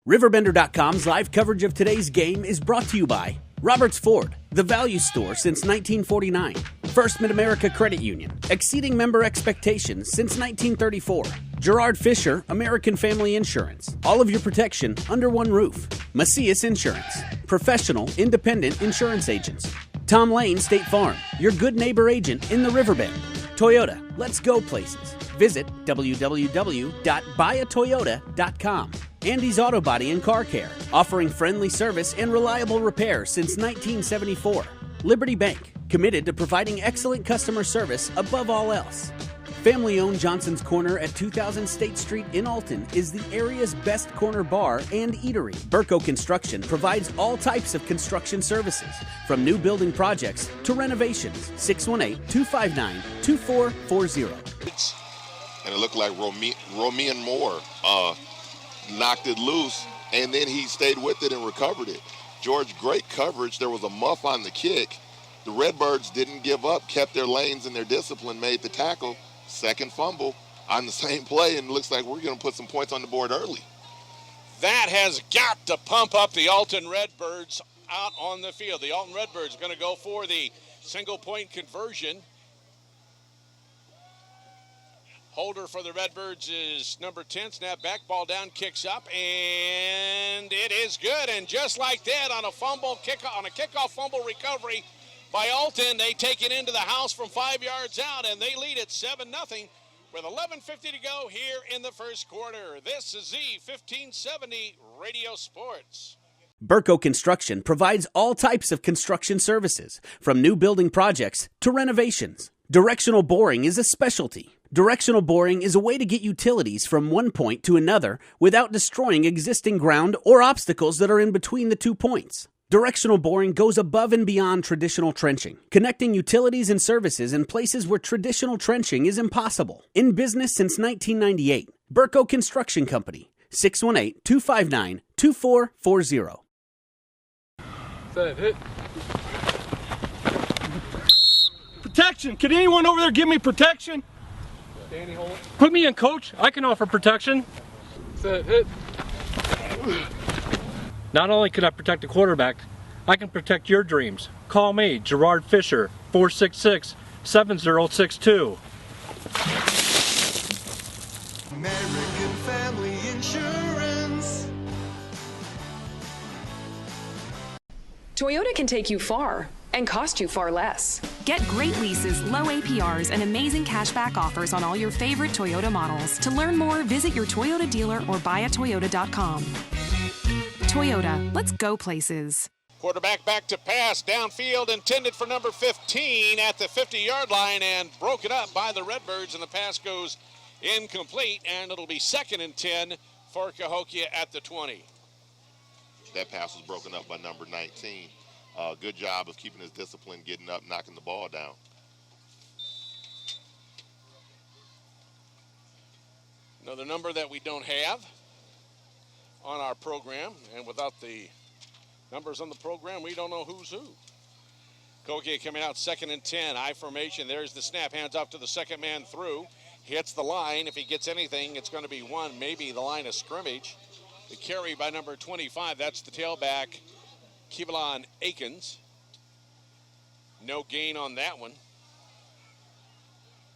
RiverBender.com's live coverage of today's game is brought to you by Roberts Ford, the value store since 1949. First Mid-America Credit Union, exceeding member expectations since 1934. Gerard Fisher, American Family Insurance. All of your protection under one roof. Macias Insurance, professional, independent insurance agents. Tom Lane State Farm, your good neighbor agent in the Riverbend. Toyota, let's go places. Visit www.buyatoyota.com. Andy's Auto Body and Car Care, offering friendly service and reliable repairs since 1974. Liberty Bank, committed to providing excellent customer service above all else. Family-owned Johnson's Corner at 2000 State Street in Alton is the area's best corner bar and eatery. Burco Construction provides all types of construction services, from new building projects to renovations. 618-259-2440. And it looked like Romian Moore knocked it loose, and then he stayed with it and recovered it. George, great coverage. There was a muff on the kick. The Redbirds didn't give up, kept their lanes and their discipline, made the tackle. Second fumble on the same play, and it looks like we're going to put some points on the board early. That has got to pump up the Alton Redbirds out on the field. The Alton Redbirds are going to go for the single-point conversion. Holder for the Redbirds is number 10. Snap back, ball down, kicks up, and it is good. And just like that, on a kickoff fumble recovery by Alton, they take it into the house from 5 yards out, and they lead it 7-0 with 11:50 to go here in the first quarter. This is Z1570 Radio Sports. Burco Construction provides all types of construction services, from new building projects to renovations. Directional boring is a specialty. Directional boring is a way to get utilities from one point to another without destroying existing ground or obstacles that are in between the 2 points. Directional boring goes above and beyond traditional trenching, connecting utilities and services in places where traditional trenching is impossible. In business since 1998, Burco Construction Company, 618-259-2440. Set, hit. Protection! Can anyone over there give me protection? Danny, hold it. Put me in, coach. I can offer protection. Set, hit. Not only can I protect the quarterback, I can protect your dreams. Call me, Gerard Fisher, 466-7062. American Family Insurance. Toyota can take you far and cost you far less. Get great leases, low APRs, and amazing cashback offers on all your favorite Toyota models. To learn more, visit your Toyota dealer or buyatoyota.com. Toyota, let's go places. Quarterback back to pass, downfield, intended for number 15 at the 50-yard line, and broken up by the Redbirds, and the pass goes incomplete, and it'll be 2nd and 10 for Cahokia at the 20. That pass was broken up by number 19. Good job of keeping his discipline, getting up, knocking the ball down. Another number that we don't have on our program, and without the numbers on the program, we don't know who's who. Cahokia coming out 2nd and 10, I formation. There's the snap, hands off to the second man through. Hits the line. If he gets anything, it's going to be one, maybe the line of scrimmage. The carry by number 25, that's the tailback, Keyshawn Akins. No gain on that one.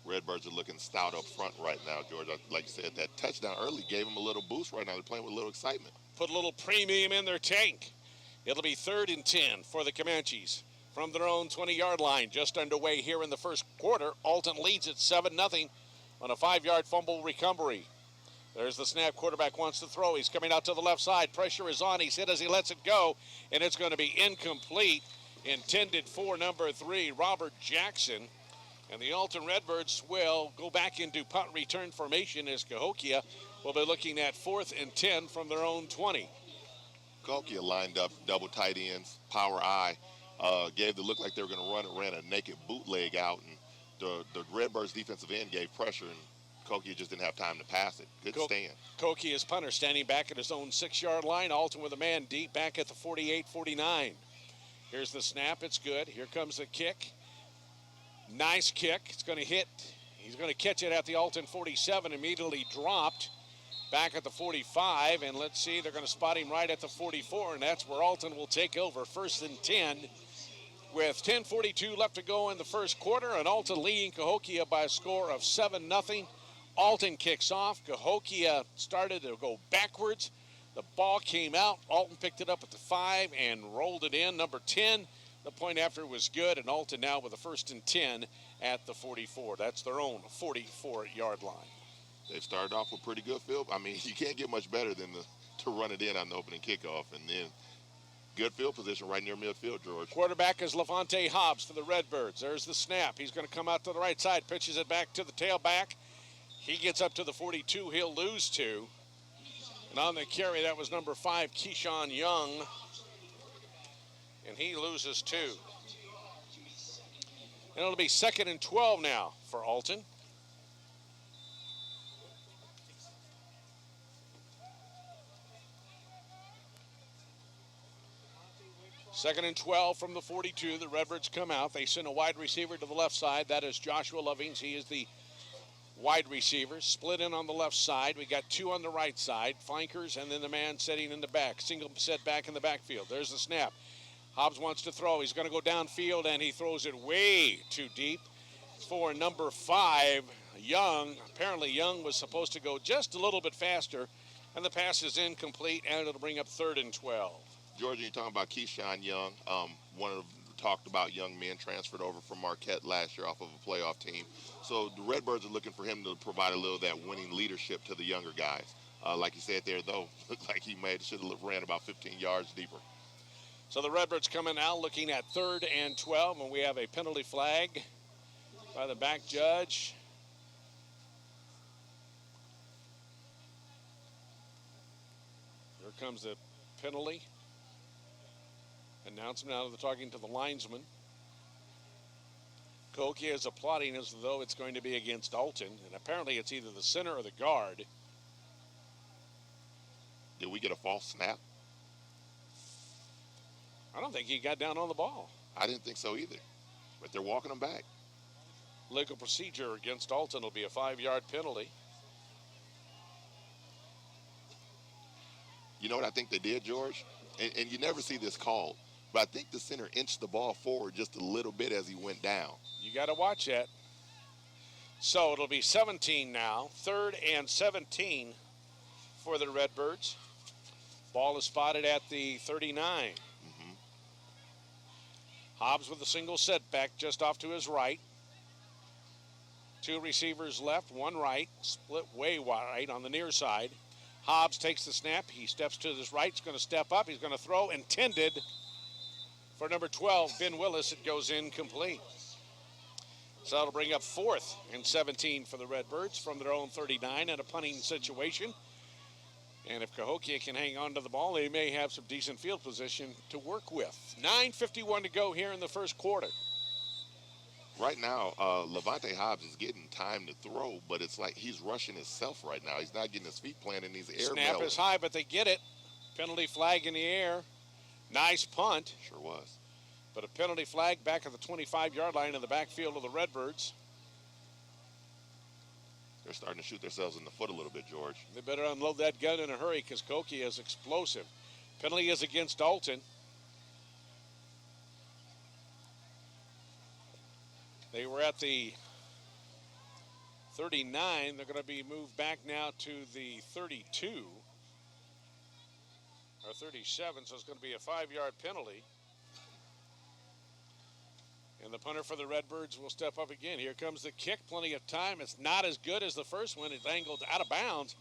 Redbirds are looking stout up front right now, George. Like you said, that touchdown early gave them a little boost right now. They're playing with a little excitement. Put a little premium in their tank. It'll be 3rd and 10 for the Comanches from their own 20-yard line. Just underway here in the first quarter. Alton leads it 7-0 on a 5-yard fumble recovery. There's the snap. Quarterback wants to throw. He's coming out to the left side. Pressure is on. He's hit as he lets it go, and it's going to be incomplete. Intended for number 3, Robert Jackson. And the Alton Redbirds will go back into punt return formation as Cahokia will be looking at 4th and 10 from their own 20. Cahokia lined up double tight ends, power I, gave the look like they were going to run it, ran a naked bootleg out, and the Redbirds defensive end gave pressure, and Cahokia just didn't have time to pass it. Good stand. Cahokia's punter standing back at his own 6-yard line. Alton with a man deep back at the 48-49. Here's the snap. It's good. Here comes the kick. Nice kick. It's going to hit. He's going to catch it at the Alton 47. Immediately dropped back at the 45, and let's see, they're going to spot him right at the 44, and that's where Alton will take over. 1st and 10 with 10:42 left to go in the first quarter, and Alton leading Cahokia by a score of 7-0. Alton kicks off. Cahokia started to go backwards. The ball came out. Alton picked it up at the 5 and rolled it in. Number 10, the point after was good, and Alton now with a 1st and 10 at the 44. That's their own 44-yard line. They started off with pretty good field. I mean, you can't get much better than to run it in on the opening kickoff, and then good field position right near midfield, George. Quarterback is Levante Hobbs for the Redbirds. There's the snap. He's going to come out to the right side, pitches it back to the tailback. He gets up to the 42. He'll lose 2. And on the carry, that was number 5, Keyshawn Young. And he loses 2. And it'll be 2nd and 12 now for Alton. Second and 12 from the 42. The Redbirds come out. They send a wide receiver to the left side. That is Joshua Lovings. He is the wide receiver. Split in on the left side. We got 2 on the right side. Flankers and then the man setting in the back. Single set back in the backfield. There's the snap. Hobbs wants to throw. He's going to go downfield, and he throws it way too deep for number 5, Young. Apparently Young was supposed to go just a little bit faster, and the pass is incomplete, and it'll bring up 3rd and 12. George, you're talking about Keyshawn Young, one of the talked about young men transferred over from Marquette last year off of a playoff team. So the Redbirds are looking for him to provide a little of that winning leadership to the younger guys. Like you said there, though, looked like he should have ran about 15 yards deeper. So the Redbirds coming now looking at 3rd and 12, and we have a penalty flag by the back judge. Here comes the penalty. Announcement now they're talking to the linesman. Cahokia is applauding as though it's going to be against Alton, and apparently it's either the center or the guard. Did we get a false snap? I don't think he got down on the ball. I didn't think so either, but they're walking him back. Legal procedure against Alton will be a 5-yard penalty. You know what I think they did, George? And you never see this called, but I think the center inched the ball forward just a little bit as he went down. You got to watch that. So it'll be 17 now, 3rd and 17 for the Redbirds. Ball is spotted at the 39. Hobbs with a single setback just off to his right. 2 receivers left, 1 right, split way wide on the near side. Hobbs takes the snap. He steps to his right. He's going to step up. He's going to throw. Intended for number 12, Ben Willis. It goes incomplete. So that'll bring up 4th and 17 for the Redbirds from their own 39 in a punting situation. And if Cahokia can hang on to the ball, they may have some decent field position to work with. 9:51 to go here in the first quarter. Right now, Levante Hobbs is getting time to throw, but it's like he's rushing himself right now. He's not getting his feet planted in these air Snap melons. is high, but they get it. Penalty flag in the air. Nice punt. Sure was. But a penalty flag back at the 25-yard line in the backfield of the Redbirds. They're starting to shoot themselves in the foot a little bit, George. They better unload that gun in a hurry because Cahokia is explosive. Penalty is against Alton. They were at the 39. They're going to be moved back now to the 32 or 37, so it's going to be a 5-yard penalty. And the punter for the Redbirds will step up again. Here comes the kick. Plenty of time. It's not as good as the first one. It's angled out of bounds.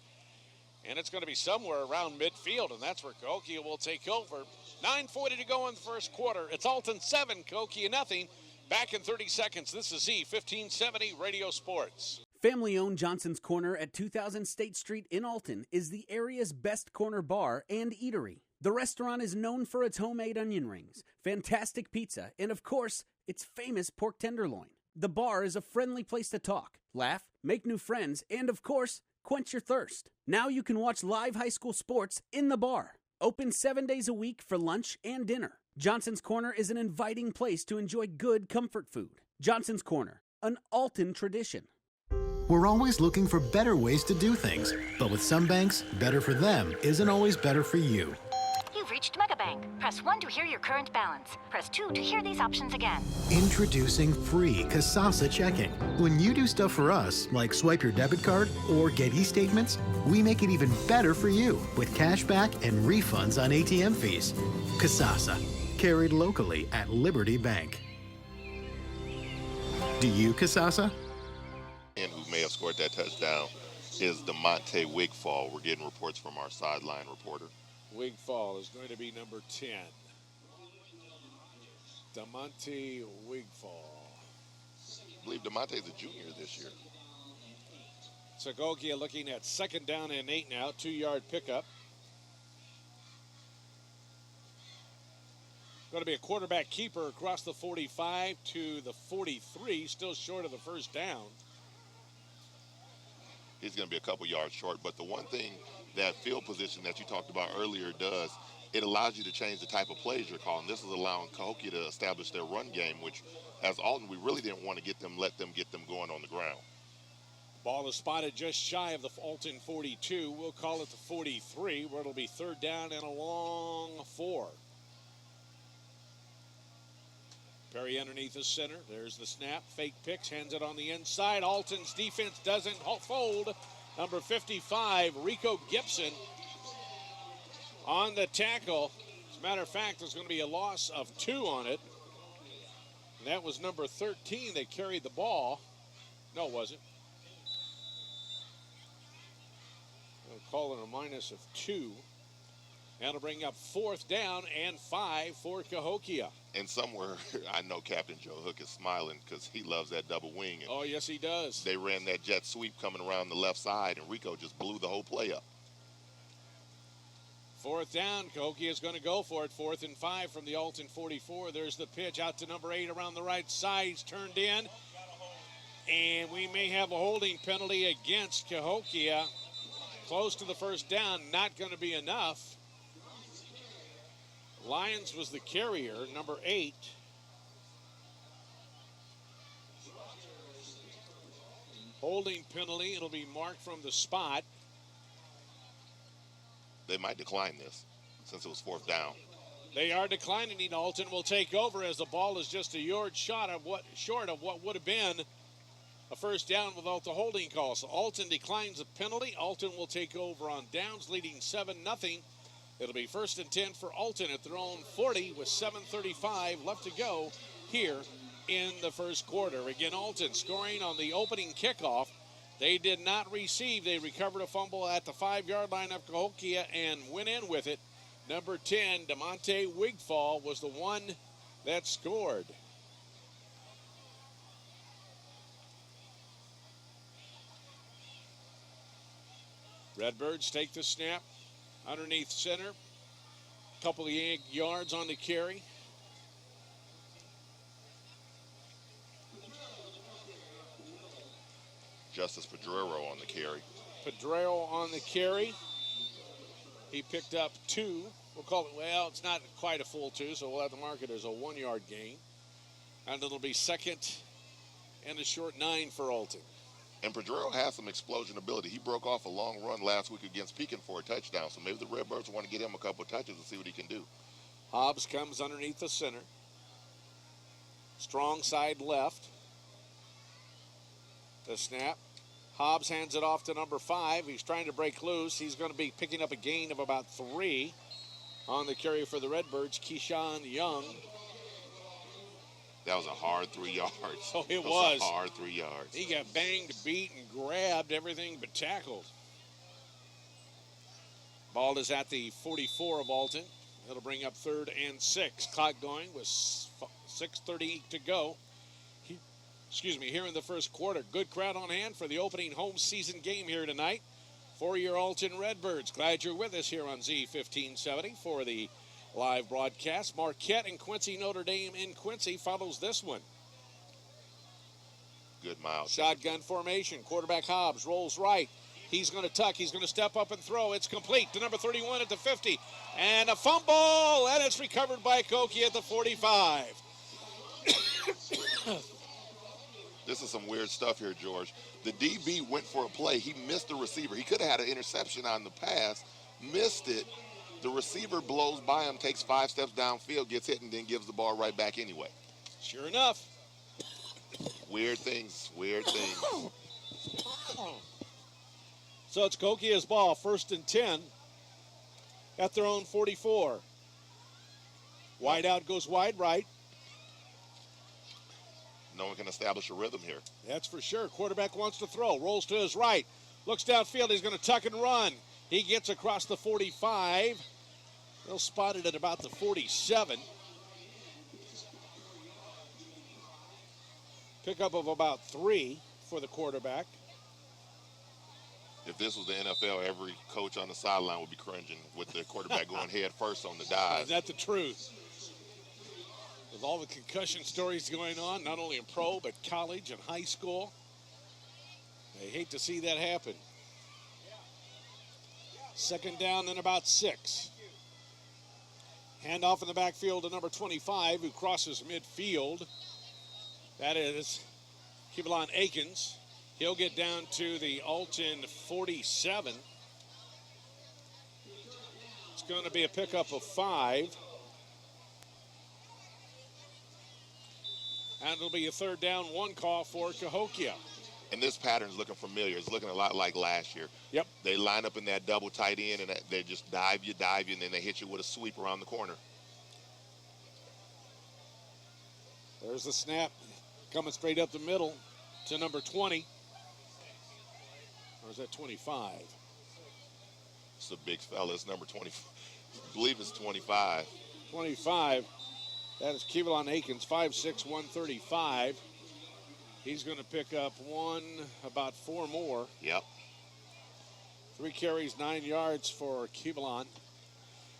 And it's going to be somewhere around midfield, and that's where Cahokia will take over. 9:40 to go in the first quarter. It's Alton 7, Cahokia nothing. Back in 30 seconds. This is Z1570 Radio Sports. Family-owned Johnson's Corner at 2000 State Street in Alton is the area's best corner bar and eatery. The restaurant is known for its homemade onion rings, fantastic pizza, and of course, its famous pork tenderloin. The bar is a friendly place to talk, laugh, make new friends, and of course, quench your thirst. Now you can watch live high school sports in the bar. Open 7 days a week for lunch and dinner. Johnson's Corner is an inviting place to enjoy good comfort food. Johnson's Corner, an Alton tradition. We're always looking for better ways to do things, but with some banks, better for them isn't always better for you. You've reached Megabank. Press 1 to hear your current balance. Press 2 to hear these options again. Introducing free Kasasa checking. When you do stuff for us, like swipe your debit card or get e-statements, we make it even better for you with cash back and refunds on ATM fees. Kasasa, carried locally at Liberty Bank. Do you, Kasasa? And who may have scored that touchdown is DeMonte Wigfall. We're getting reports from our sideline reporter. Wigfall is going to be number 10. DeMonte Wigfall. I believe DeMonte's a junior this year. Cahokia looking at 2nd down and 8 now, 2-yard pickup. Going to be a quarterback keeper across the 45 to the 43, still short of the first down. He's going to be a couple yards short, but the one thing that field position that you talked about earlier does, it allows you to change the type of plays you're calling. This is allowing Cahokia to establish their run game, which as Alton, we really didn't want to let them get them going on the ground. Ball is spotted just shy of the Alton 42. We'll call it the 43, where it'll be 3rd down and a long 4. Perry underneath the center. There's the snap. Fake picks. Hands it on the inside. Alton's defense doesn't fold. Number 55, Rico Gibson on the tackle. As a matter of fact, there's going to be a loss of 2 on it. And that was number 13 that carried the ball. No, it wasn't. I'll call it a minus of 2. That'll bring up 4th down and 5 for Cahokia. And somewhere, I know Captain Joe Hook is smiling because he loves that double wing. And oh, yes, he does. they ran that jet sweep coming around the left side, and Rico just blew the whole play up. 4th down. Cahokia is going to go for it. 4th and 5 from the Alton 44. There's the pitch out to number 8 around the right side. He's turned in. And we may have a holding penalty against Cahokia. Close to the first down. Not going to be enough. Lyons was the carrier, number 8. Holding penalty. It'll be marked from the spot. They might decline this since it was 4th down. They are declining it. Alton will take over as the ball is just a yard short of what would have been a first down without the holding call. So Alton declines the penalty. Alton will take over on downs, leading 7-0. It'll be 1st and 10 for Alton at their own 40 with 7:35 left to go here in the first quarter. Again, Alton scoring on the opening kickoff. They did not receive. They recovered a fumble at the 5-yard line of Cahokia and went in with it. Number 10, DeMonte Wigfall, was the one that scored. Redbirds take the snap. Underneath center, couple of yards on the carry. Justice Pedrero on the carry. Pedrero on the carry. He picked up 2. We'll call it, well, it's not quite a full 2, so we'll have to mark it as a 1-yard gain. And it'll be 2nd and a short 9 for Alton. And Pedrero has some explosion ability. He broke off a long run last week against Pekin for a touchdown, so maybe the Redbirds want to get him a couple of touches and see what he can do. Hobbs comes underneath the center. Strong side left. The snap. Hobbs hands it off to number 5. He's trying to break loose. He's going to be picking up a gain of about 3 on the carry for the Redbirds. Keyshawn Young. That was a hard 3 yards. Oh, it was. A hard 3 yards. He got banged, beat, and grabbed, everything but tackled. Ball is at the 44 of Alton. It'll bring up 3rd and 6. Clock going with 6:30 to go. Here in the first quarter. Good crowd on hand for the opening home season game here tonight for your Alton Redbirds. Glad you're with us here on Z1570 for the live broadcast. Marquette and Quincy Notre Dame in Quincy follows this one. Good miles. Shotgun formation. Quarterback Hobbs rolls right. He's going to tuck. He's going to step up and throw. It's complete to number 31 at the 50. And a fumble, and it's recovered by Cahokia at the 45. This is some weird stuff here, George. The DB went for a play. He missed the receiver. He could have had an interception on the pass, missed it. The receiver blows by him, takes 5 steps downfield, gets hit, and then gives the ball right back anyway. Sure enough. Weird things, weird things. So it's Cahokia's ball, 1st and 10 at their own 44. Wide out goes wide right. No one can establish a rhythm here. That's for sure. Quarterback wants to throw, rolls to his right, looks downfield. He's going to tuck and run. He gets across the 45. They'll spot it at about the 47. Pickup of about 3 for the quarterback. If this was the NFL, every coach on the sideline would be cringing with the quarterback going head first on the dive. Is that the truth? With all the concussion stories going on, not only in pro, but college and high school, they hate to see that happen. 2nd down and about 6. Handoff in the backfield to number 25, who crosses midfield. That is Keyshawn Akins. He'll get down to the Alton 47. It's going to be a pickup of 5. And it'll be a 3rd down, 1 call for Cahokia. And this pattern's looking familiar. It's looking a lot like last year. Yep. They line up in that double tight end, and they just dive you, and then they hit you with a sweep around the corner. There's the snap coming straight up the middle to number 20. Or is that 25? It's a big fella. It's number 20. I believe it's 25. 25. That is Keyshawn Akins, 5'6", 135. He's going to pick up about 4 more. Yep. 3 carries, 9 yards for Keyshawn.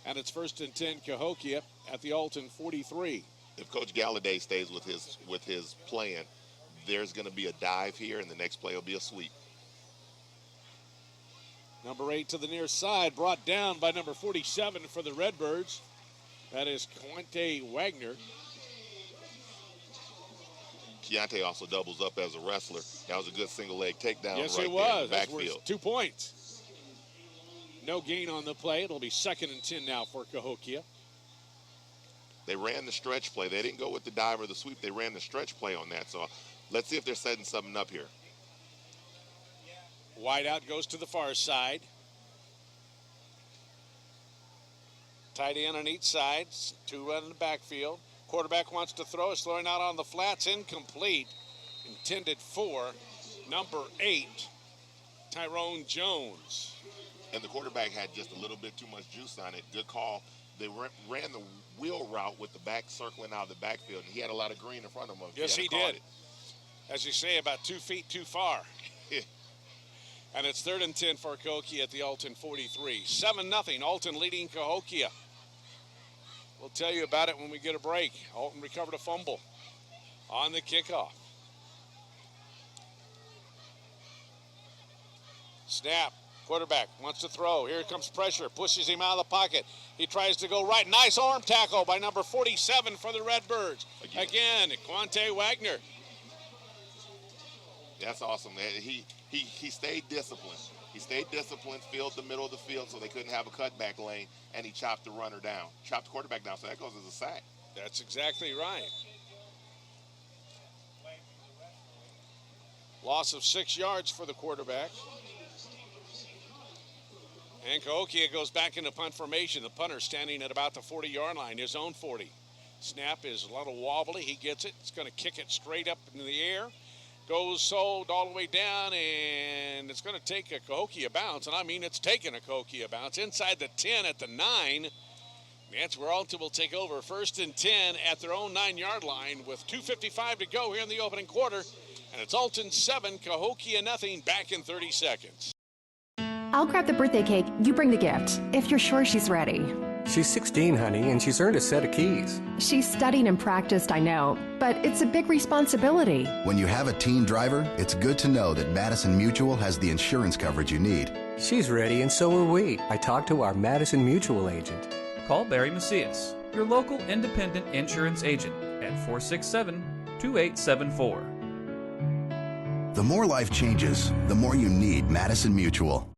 And it's 1st and 10 Cahokia at the Alton 43. If Coach Galladay stays with his plan, there's going to be a dive here, and the next play will be a sweep. Number 8 to the near side, brought down by number 47 for the Redbirds. That is Keontae Wagner. Keontae also doubles up as a wrestler. That was a good single leg takedown. Yes, right it was. there in the backfield. 2 points. No gain on the play. It'll be 2nd and 10 now for Cahokia. They ran the stretch play. They didn't go with the dive or the sweep. They ran the stretch play on that. So let's see if they're setting something up here. Wide out goes to the far side. Tight end on each side. 2 run in the backfield. Quarterback wants to throw. Is throwing out on the flats. Incomplete. Intended for number 8, Tyrone Jones. And the quarterback had just a little bit too much juice on it. Good call. They ran the wheel route with the back circling out of the backfield, and he had a lot of green in front of him. Yes, he did. As you say, about 2 feet too far. And it's 3rd and 10 for Cahokia at the Alton 43. 7-0, Alton leading Cahokia. We'll tell you about it when we get a break. Alton recovered a fumble on the kickoff. Snap. Quarterback wants to throw. Here comes pressure. Pushes him out of the pocket. He tries to go right. Nice arm tackle by number 47 for the Redbirds. Again, Keontae Wagner. That's awesome. He stayed disciplined. He stayed disciplined, filled the middle of the field so they couldn't have a cutback lane, and he chopped the runner down. Chopped the quarterback down, so that goes as a sack. That's exactly right. Loss of 6 yards for the quarterback. And Cahokia goes back into punt formation. The punter standing at about the 40-yard line, his own 40. Snap is a little wobbly. He gets it. It's going to kick it straight up into the air. Goes sold all the way down, and it's going to take a Cahokia bounce. And I mean, it's taking a Cahokia bounce. Inside the 10 at the 9. That's where Alton will take over. 1st and 10 at their own 9-yard line with 2:55 to go here in the opening quarter. And it's Alton 7, Cahokia nothing, back in 30 seconds. I'll grab the birthday cake, you bring the gift, if you're sure she's ready. She's 16, honey, and she's earned a set of keys. She's studied and practiced, I know, but it's a big responsibility. When you have a teen driver, it's good to know that Madison Mutual has the insurance coverage you need. She's ready, and so are we. I talked to our Madison Mutual agent. Call Barry Macias, your local independent insurance agent, at 467-2874. The more life changes, the more you need Madison Mutual.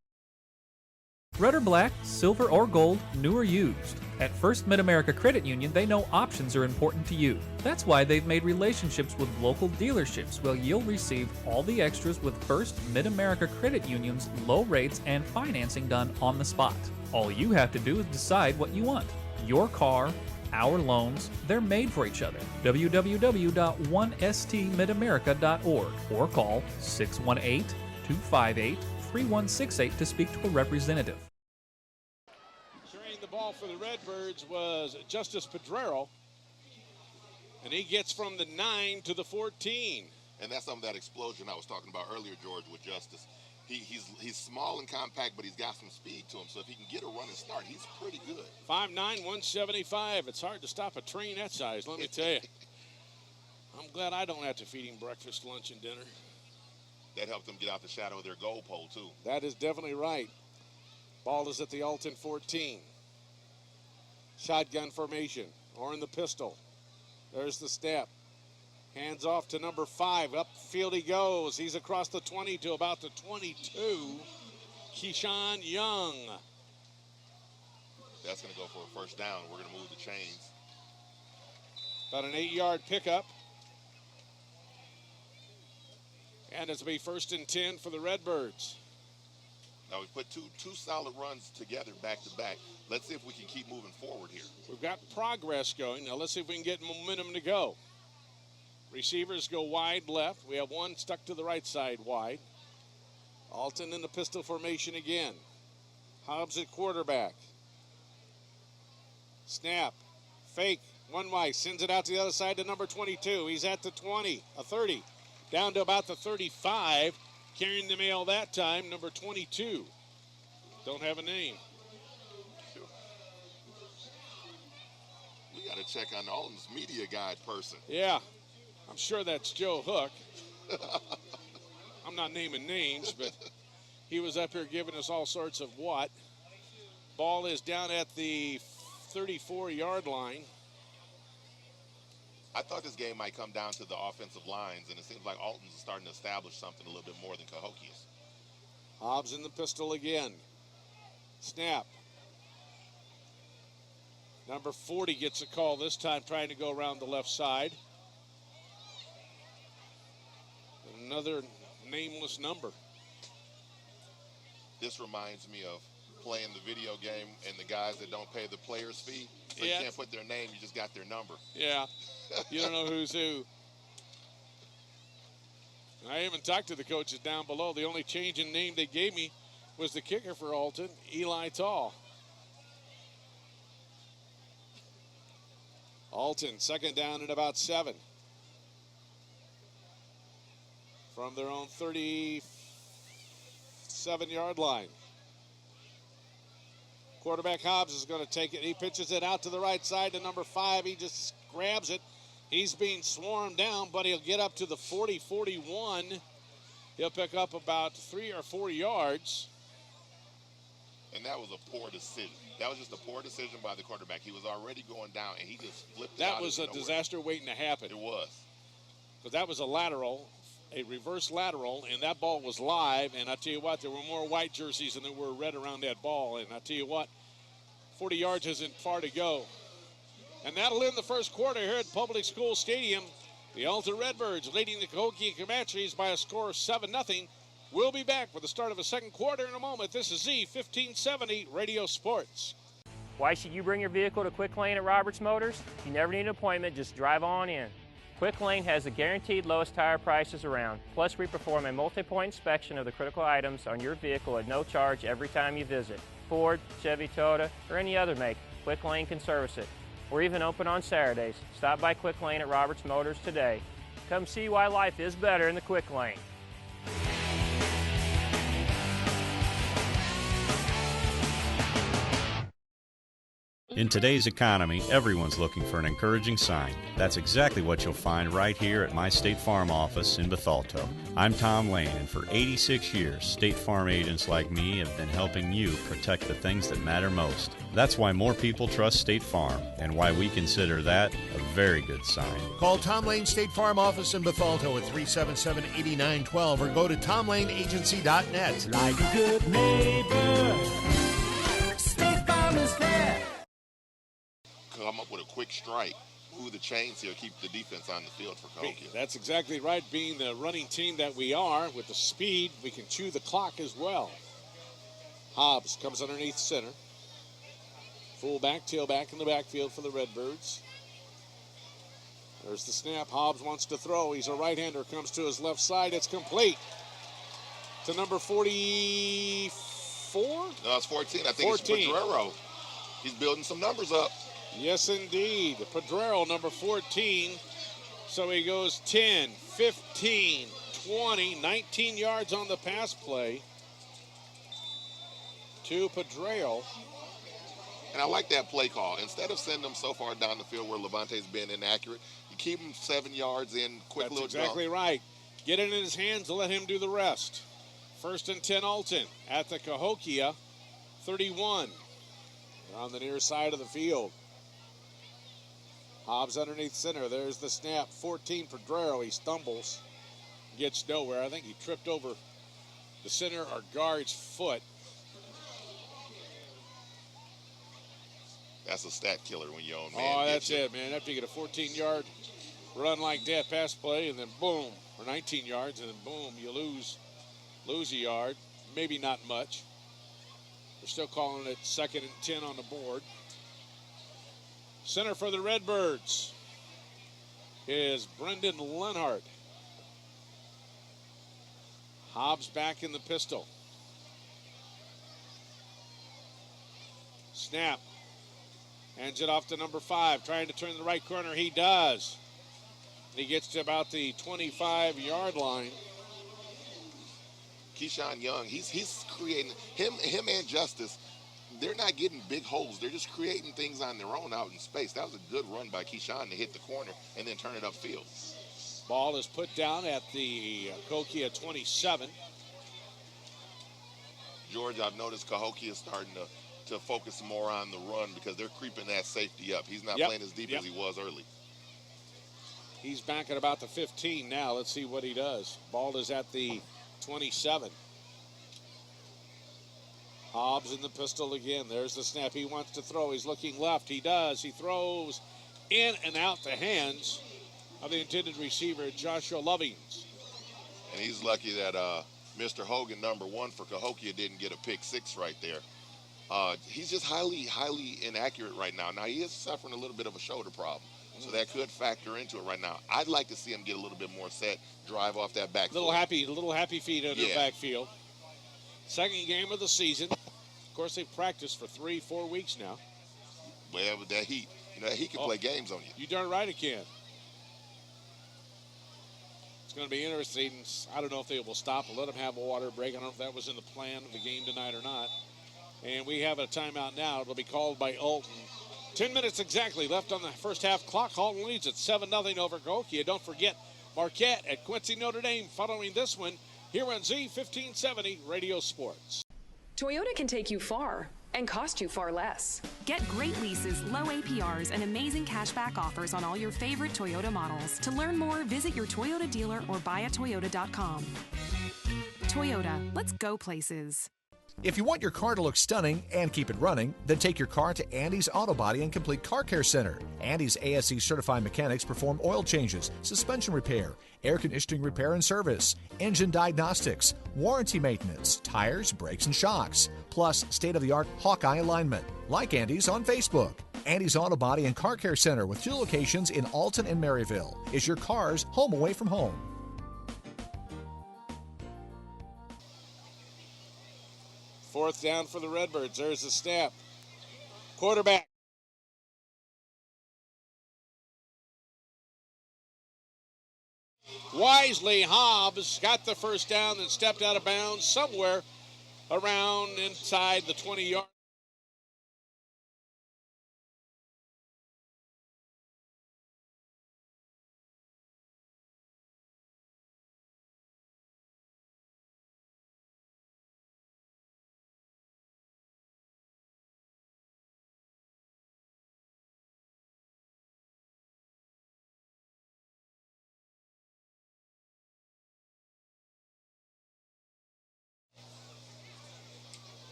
Red or black, silver or gold, new or used. At First Mid-America Credit Union, they know options are important to you. That's why they've made relationships with local dealerships where you'll receive all the extras with First Mid-America Credit Union's low rates and financing done on the spot. All you have to do is decide what you want. Your car, our loans, they're made for each other. www.1stmidamerica.org or call 618-258-3168 to speak to a representative. Carrying the ball for the Redbirds was Justice Pedrero, and he gets from the 9 to the 14. And that's some of that explosion I was talking about earlier, George, with Justice. He's small and compact, but he's got some speed to him. So if he can get a running start, he's pretty good. 5'9", 175. It's hard to stop a train that size, let me tell you. I'm glad I don't have to feed him breakfast, lunch, and dinner. That helped them get out the shadow of their goal pole, too. That is definitely right. Ball is at the Alton 14. Shotgun formation, or in the pistol. There's the step. Hands off to number 5. Upfield he goes. He's across the 20 to about the 22. Keyshawn Young. That's going to go for a first down. We're going to move the chains. About an 8-yard pickup. And it's going to be 1st and 10 for the Redbirds. Now we put two solid runs together back to back. Let's see if we can keep moving forward here. We've got progress going. Now let's see if we can get momentum to go. Receivers go wide left. We have one stuck to the right side wide. Alton in the pistol formation again. Hobbs at quarterback. Snap. Fake. One wide. Sends it out to the other side to number 22. He's at the 20. A 30. Down to about the 35. Carrying the mail that time, number 22. Don't have a name. We got to check on Alton's media guide person. Yeah. I'm sure that's Joe Hook. I'm not naming names, but he was up here giving us all sorts of what. Ball is down at the 34-yard line. I thought this game might come down to the offensive lines, and it seems like Alton's is starting to establish something a little bit more than Cahokia's. Hobbs in the pistol again. Snap. Number 40 gets a call this time, trying to go around the left side. Another nameless number. This reminds me of playing the video game and the guys that don't pay the player's fee. So Yeah. You can't put their name, you just got their number. Yeah, you don't know who's who. I even talked to the coaches down below. The only change in name they gave me was the kicker for Alton, Eli Tall. Alton, 2nd down and about 7. From their own 37-yard line. Quarterback Hobbs is going to take it. He pitches it out to the right side to number 5. He just grabs it. He's being swarmed down, but he'll get up to the 40-41. He'll pick up about 3 or 4 yards. And that was a poor decision. That was just a poor decision by the quarterback. He was already going down, and he just flipped it out. That was a disaster waiting to happen. It was. Because that was a lateral, a reverse lateral, and that ball was live. And I tell you what, there were more white jerseys than there were red around that ball. And I tell you what, 40 yards isn't far to go. And that'll end the first quarter here at Public School Stadium. The Alton Redbirds leading the Cahokia Comanches by a score of 7-0. We'll be back for the start of a second quarter in a moment. This is Z1570 Radio Sports. Why should you bring your vehicle to Quick Lane at Roberts Motors? You never need an appointment, just drive on in. Quick Lane has the guaranteed lowest tire prices around. Plus, we perform a multi-point inspection of the critical items on your vehicle at no charge every time you visit. Ford, Chevy, Toyota, or any other make, Quick Lane can service it. We're even open on Saturdays. Stop by Quick Lane at Roberts Motors today. Come see why life is better in the Quick Lane. In today's economy, everyone's looking for an encouraging sign. That's exactly what you'll find right here at my State Farm office in Bethalto. I'm Tom Lane, and for 86 years, State Farm agents like me have been helping you protect the things that matter most. That's why more people trust State Farm, and why we consider that a very good sign. Call Tom Lane State Farm office in Bethalto at 377-8912 or go to tomlaneagency.net. Like a good neighbor, State Farm is there. Come up with a quick strike, move the chains here, keep the defense on the field for Cahokia. That's exactly right. Being the running team that we are, with the speed, we can chew the clock as well. Hobbs comes underneath center. Fullback, tailback in the backfield for the Redbirds. There's the snap. Hobbs wants to throw. He's a right-hander. Comes to his left side. It's complete to number 44? No, it's 14. I think 14. It's Pedrero. He's building some numbers up. Yes, indeed. Pedrero, number 14. So he goes 10, 15, 20, 19 yards on the pass play to Pedrero. And I like that play call. Instead of sending them so far down the field where Levante's been inaccurate, you keep him 7 yards in, quick That's little exactly jump. right. Get it in his hands and let him do the rest. 1st and 10 Alton at the Cahokia 31. They're on the near side of the field. Hobbs underneath center. There's the snap. 14 Pedrero. He stumbles. Gets nowhere. I think he tripped over the center or guard's foot. That's a stat killer when you own man. Oh, that's it, man. After you get a 14-yard run like that, pass play, and then boom, or 19 yards, and then boom, you lose a yard. Maybe not much. We're still calling it 2nd and 10 on the board. Center for the Redbirds is Brendan Lenhart. Hobbs back in the pistol. Snap. Hands it off to number 5. Trying to turn the right corner. He does. He gets to about the 25-yard line. Keyshawn Young, he's creating, him and Justice, they're not getting big holes. They're just creating things on their own out in space. That was a good run by Keyshawn to hit the corner and then turn it upfield. Ball is put down at the Cahokia 27. George, I've noticed Cahokia is starting to focus more on the run because they're creeping that safety up. He's not playing as deep as he was early. He's back at about the 15 now. Let's see what he does. Ball is at the 27. Hobbs in the pistol again. There's the snap. He wants to throw. He's looking left. He does. He throws in and out the hands of the intended receiver, Joshua Lovings. And he's lucky that Mr. Hogan, number 1 for Cahokia, didn't get a pick 6 right there. He's just highly inaccurate right now. Now, he is suffering a little bit of a shoulder problem, so that could factor into it right now. I'd like to see him get a little bit more set, drive off that back little happy feet in the backfield. Second game of the season. Of course, they've practiced for 3-4 weeks now. Well, with that heat, he can play games on you. You darn right it can. It's going to be interesting. I don't know if they will stop and let them have a water break. I don't know if that was in the plan of the game tonight or not. And we have a timeout now. It'll be called by Alton. 10 minutes exactly left on the first half clock. Alton leads at 7-0 over Cahokia. Don't forget Marquette at Quincy Notre Dame following this one here on Z1570 Radio Sports. Toyota can take you far and cost you far less. Get great leases, low APRs, and amazing cashback offers on all your favorite Toyota models. To learn more, visit your Toyota dealer or buyatoyota.com. Toyota, let's go places. If you want your car to look stunning and keep it running, then take your car to Andy's Auto Body and Complete Car Care Center. Andy's ASE certified mechanics perform oil changes, suspension repair, air conditioning repair and service, engine diagnostics, warranty maintenance, tires, brakes, and shocks, plus state-of-the-art Hawkeye alignment. Like Andy's on Facebook. Andy's Auto Body and Car Care Center with 2 locations in Alton and Maryville is your car's home away from home. Fourth down for the Redbirds. There's the snap. Quarterback. Wisely, Hobbs got the first down and stepped out of bounds somewhere around inside the 20-yard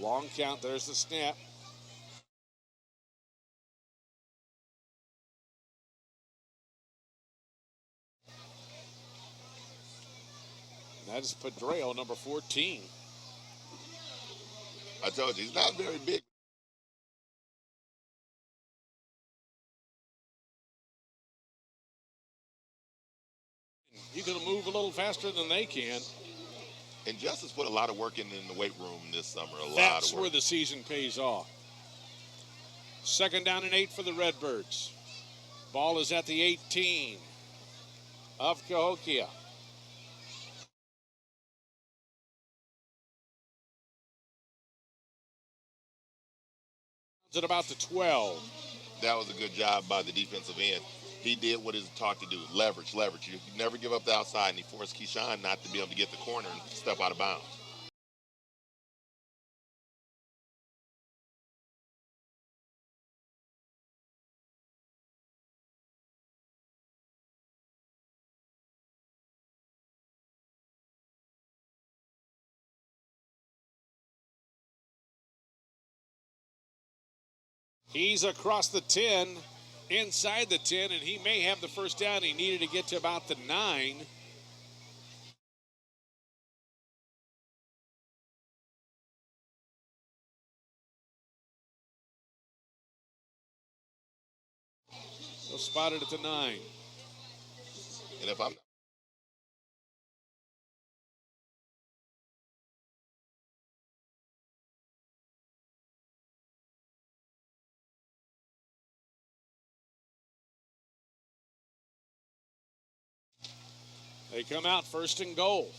Long count. There's the snap. That is Pedreo, number 14. I told you, he's not very big. You can move a little faster than they can. And Justice put a lot of work in the weight room this summer. That's where the season pays off. 2nd down and 8 for the Redbirds. Ball is at the 18 of Cahokia. At about the 12. That was a good job by the defensive end. He did what he's taught to do. Leverage. You never give up the outside, and he forced Keyshawn not to be able to get the corner and step out of bounds. He's across the 10, inside the 10, and he may have the first down. He needed to get to about the 9. So spotted at the 9. And if I'm They come out 1st and goal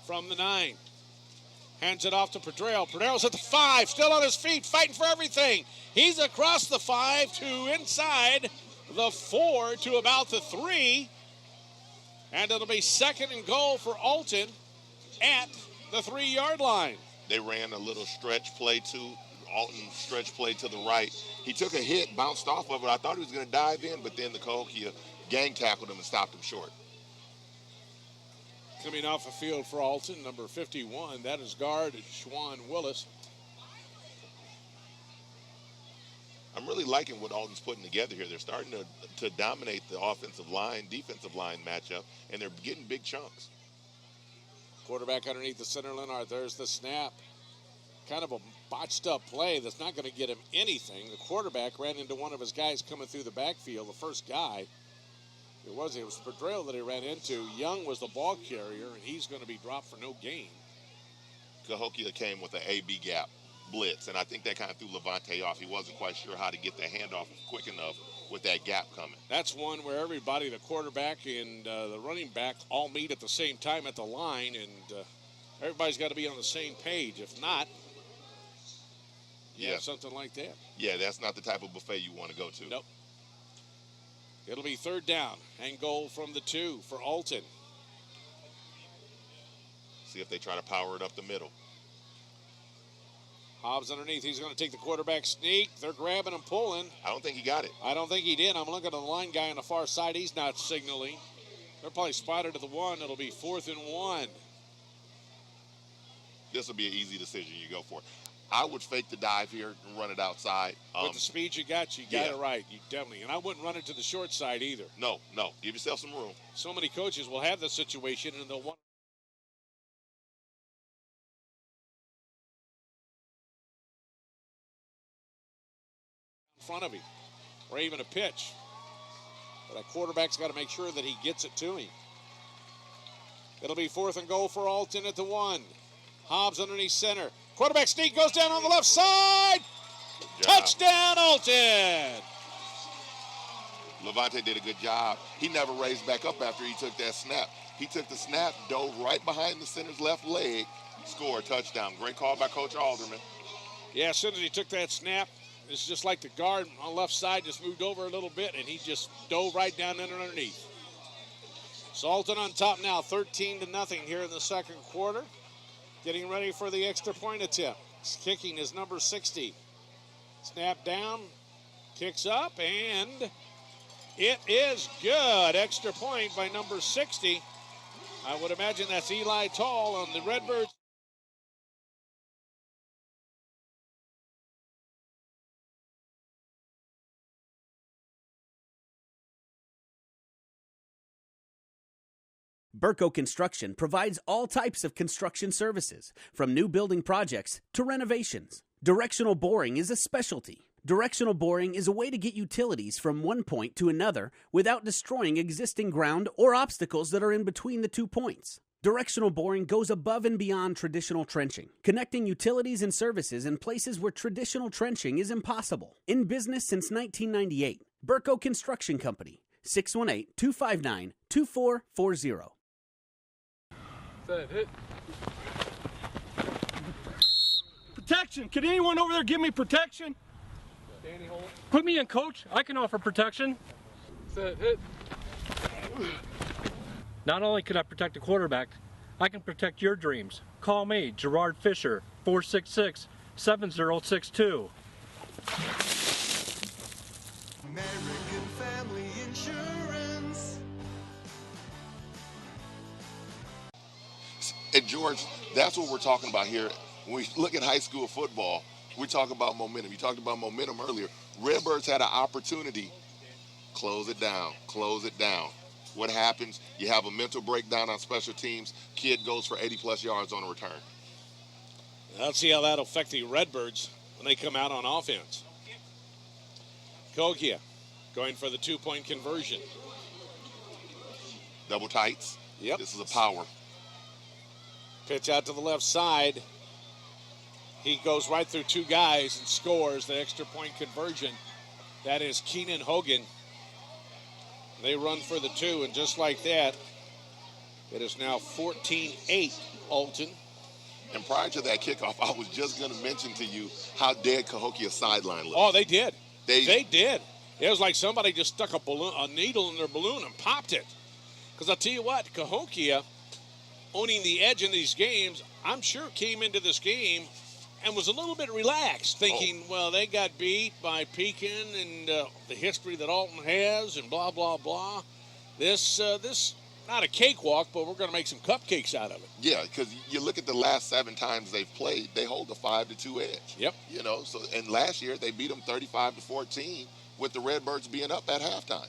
from the 9. Hands it off to Pedreo. Pedreo's at the 5, still on his feet, fighting for everything. He's across the 5 to inside the 4 to about the 3. And it'll be 2nd and goal for Alton at the 3-yard line. They ran a little stretch play too. Alton stretch play to the right. He took a hit, bounced off of it. I thought he was going to dive in, but then the Cahokia gang tackled him and stopped him short. Coming off the field for Alton, number 51, that is guard Schwan Willis. I'm really liking what Alton's putting together here. They're starting to dominate the offensive line, defensive line matchup, and they're getting big chunks. Quarterback underneath the center line. There's the snap. Kind of a botched up play that's not going to get him anything. The quarterback ran into one of his guys coming through the backfield, the first guy. It was Pedreo that he ran into. Young was the ball carrier, and he's going to be dropped for no gain. Cahokia came with an A-B gap blitz, and I think that kind of threw Levante off. He wasn't quite sure how to get the handoff quick enough with that gap coming. That's one where everybody, the quarterback and the running back, all meet at the same time at the line, and everybody's got to be on the same page. If not, have something like that. Yeah, that's not the type of buffet you want to go to. Nope. It'll be 3rd down and goal from the 2 for Alton. See if they try to power it up the middle. Hobbs underneath. He's going to take the quarterback sneak. They're grabbing and pulling. I don't think he got it. I don't think he did. I'm looking at the line guy on the far side. He's not signaling. They're probably spotted to the 1. It'll be 4th and 1. This will be an easy decision you go for. I would fake the dive here and run it outside. With the speed you got it right. You definitely. And I wouldn't run it to the short side either. No. Give yourself some room. So many coaches will have this situation, and they'll want in front of him, or even a pitch. But a quarterback's got to make sure that he gets it to him. It'll be 4th and goal for Alton at the 1. Hobbs underneath center. Quarterback sneak goes down on the left side. Touchdown, Alton. Levante did a good job. He never raised back up after he took that snap. He took the snap, dove right behind the center's left leg, scored touchdown. Great call by Coach Alderman. Yeah, as soon as he took that snap, it's just like the guard on the left side just moved over a little bit, and he just dove right down in underneath. So Alton on top now, 13-0 here in the 2nd quarter. Getting ready for the extra point attempt. Kicking is number 60. Snap down, kicks up, and it is good. Extra point by number 60. I would imagine that's Eli Tall on the Redbirds. Burco Construction provides all types of construction services, from new building projects to renovations. Directional boring is a specialty. Directional boring is a way to get utilities from one point to another without destroying existing ground or obstacles that are in between the 2 points. Directional boring goes above and beyond traditional trenching, connecting utilities and services in places where traditional trenching is impossible. In business since 1998, Burco Construction Company, 618-259-2440. Set, hit. Protection! Can anyone over there give me protection? Danny, hold. Put me in, coach. I can offer protection. Set, hit. Not only can I protect the quarterback, I can protect your dreams. Call me, Gerard Fisher, 466-7062. American Family Insurance. And George, that's what we're talking about here. When we look at high school football, we talk about momentum. You talked about momentum earlier. Redbirds had an opportunity. Close it down. Close it down. What happens? You have a mental breakdown on special teams. Kid goes for 80-plus yards on a return. Let's see how that'll affect the Redbirds when they come out on offense. Cahokia going for the 2-point conversion. Double tights. Yep. This is a power. Pitch out to the left side. He goes right through two guys and scores the extra point conversion. That is Keenan Hogan. They run for the 2, and just like that, it is now 14-8 Alton. And prior to that kickoff, I was just going to mention to you how dead Cahokia's sideline looked. Oh, they did. They did. It was like somebody just stuck a needle in their balloon and popped it. Because I'll tell you what, Cahokia, owning the edge in these games, I'm sure came into this game and was a little bit relaxed, thinking, well, they got beat by Pekin and the history that Alton has and blah, blah, blah. This not a cakewalk, but we're going to make some cupcakes out of it. Yeah, because you look at the last 7 times they've played, they hold a 5-2 edge. Yep. You know, so and last year they beat them 35-14 with the Redbirds being up at halftime.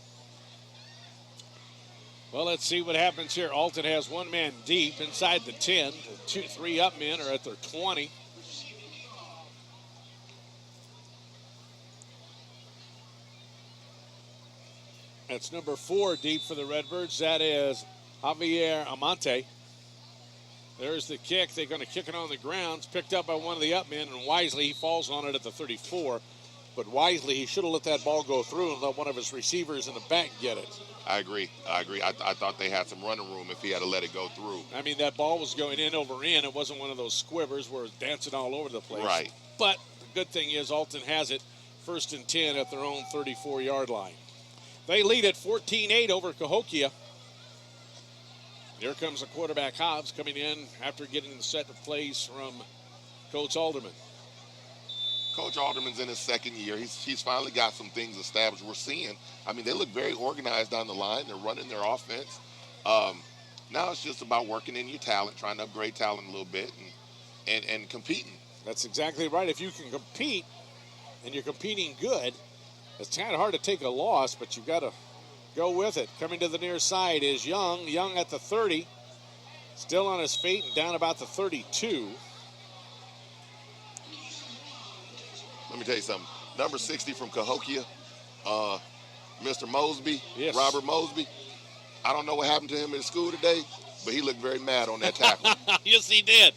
Well, let's see what happens here. Alton has one man deep inside the 10. The 2-3 up men are at their 20. That's number 4 deep for the Redbirds. That is Javier Amante. There's the kick. They're going to kick it on the ground. It's picked up by one of the up men, and Wisely, he falls on it at the 34. But Wisely, he should have let that ball go through and let one of his receivers in the back get it. I agree. I thought they had some running room if he had to let it go through. I mean, that ball was going in over in. It wasn't one of those squibers where it's dancing all over the place. Right. But the good thing is Alton has it 1st and 10 at their own 34-yard line. They lead at 14-8 over Cahokia. Here comes the quarterback, Hobbs, coming in after getting the set of plays from Coach Alderman. Coach Alderman's in his 2nd year. He's finally got some things established. We're seeing, I mean, they look very organized on the line. They're running their offense. Now it's just about working in your talent, trying to upgrade talent a little bit and competing. That's exactly right. If you can compete and you're competing good, it's kind of hard to take a loss, but you've got to go with it. Coming to the near side is Young. Young at the 30. Still on his feet and down about the 32. Let me tell you something. Number 60 from Cahokia, Mr. Mosby, yes. Robert Mosby. I don't know what happened to him in school today, but he looked very mad on that tackle. Yes, he did.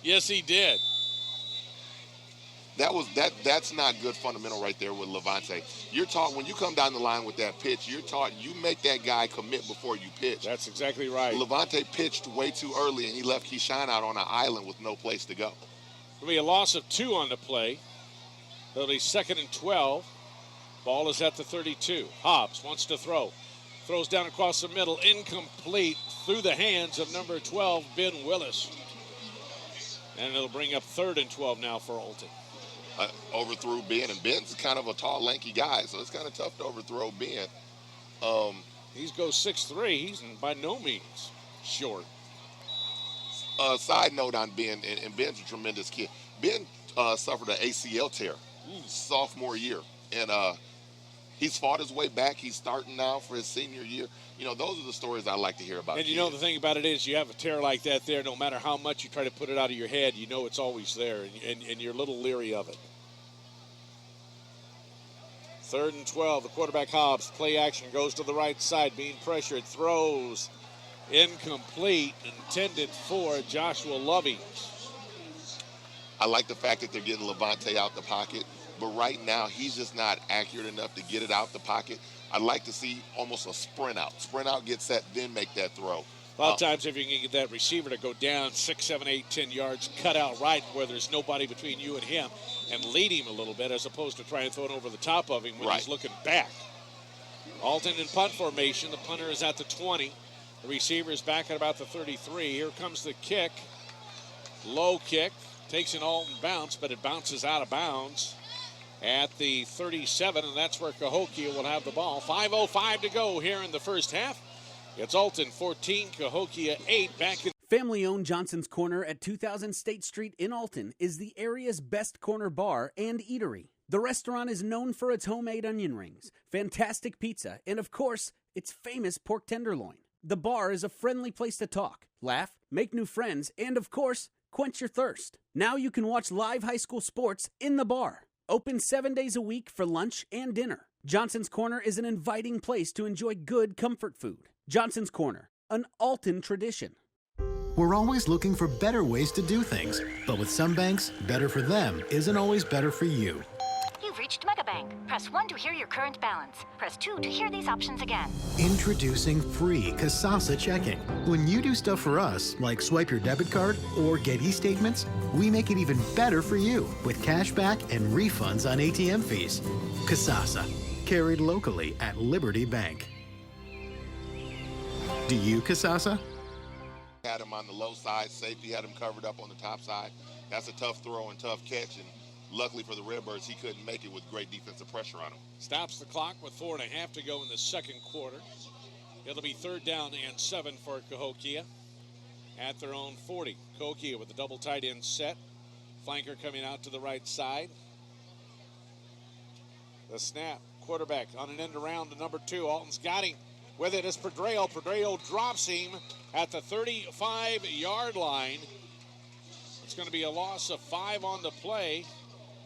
Yes, he did. That's not good fundamental right there with Levante. You're taught when you come down the line with that pitch, you're taught you make that guy commit before you pitch. That's exactly right. Levante pitched way too early, and he left Keyshawn out on an island with no place to go. There'll be a loss of 2 on the play. It'll be 2nd and 12. Ball is at the 32. Hobbs wants to throw. Throws down across the middle. Incomplete through the hands of number 12, Ben Willis. And it'll bring up 3rd and 12 now for Alton. Overthrew Ben, and Ben's kind of a tall, lanky guy, so it's kind of tough to overthrow Ben. He goes 6'3". He's by no means short. Side note on Ben, and Ben's a tremendous kid. Ben suffered an ACL tear sophomore year, and He's fought his way back. He's starting now for his senior year. You know, those are the stories I like to hear about. And you know, the thing about it is you have a tear like that there, no matter how much you try to put it out of your head, you know it's always there, and you're a little leery of it. 3rd and 12, the quarterback Hobbs, play action, goes to the right side, being pressured, throws, incomplete, intended for Joshua Loving. I like the fact that they're getting Levante out the pocket, but right now he's just not accurate enough to get it out the pocket. I'd like to see almost a sprint out. Sprint out, get set, then make that throw. A lot of times if you can get that receiver to go down 6, 7, 8, 10 yards, cut out right where there's nobody between you and him, and lead him a little bit as opposed to try and throw it over the top of him when he's looking back. Alton in punt formation. The punter is at the 20. The receiver is back at about the 33. Here comes the kick. Low kick. Takes an Alton bounce, but it bounces out of bounds at the 37, and that's where Cahokia will have the ball. 5:05 to go here in the first half. It's Alton 14, Cahokia 8. Back in. Family-owned Johnson's Corner at 2000 State Street in Alton is the area's best corner bar and eatery. The restaurant is known for its homemade onion rings, fantastic pizza, and of course, its famous pork tenderloin. The bar is a friendly place to talk, laugh, make new friends, and of course, quench your thirst. Now you can watch live high school sports in the bar. Open 7 days a week for lunch and dinner. Johnson's Corner is an inviting place to enjoy good comfort food. Johnson's Corner, an Alton tradition. We're always looking for better ways to do things, but with some banks, better for them isn't always better for you. You've reached Megabank. Press 1 to hear your current balance. Press 2 to hear these options again. Introducing free Kasasa checking. When you do stuff for us, like swipe your debit card or get e-statements, we make it even better for you with cash back and refunds on ATM fees. Kasasa, carried locally at Liberty Bank. Do you, Kasasa? Had him on the low side. Safety had him covered up on the top side. That's a tough throw and tough catch, and luckily for the Redbirds, he couldn't make it with great defensive pressure on him. Stops the clock with 4.5 to go in the second quarter. It'll be 3rd down and 7 for Cahokia at their own 40. Cahokia with the double tight end set. Flanker coming out to the right side. The snap. Quarterback on an end around to number 2. Alton's got him. With it is Pedreo. Pedreo drops him at the 35-yard line. It's going to be a loss of 5 on the play.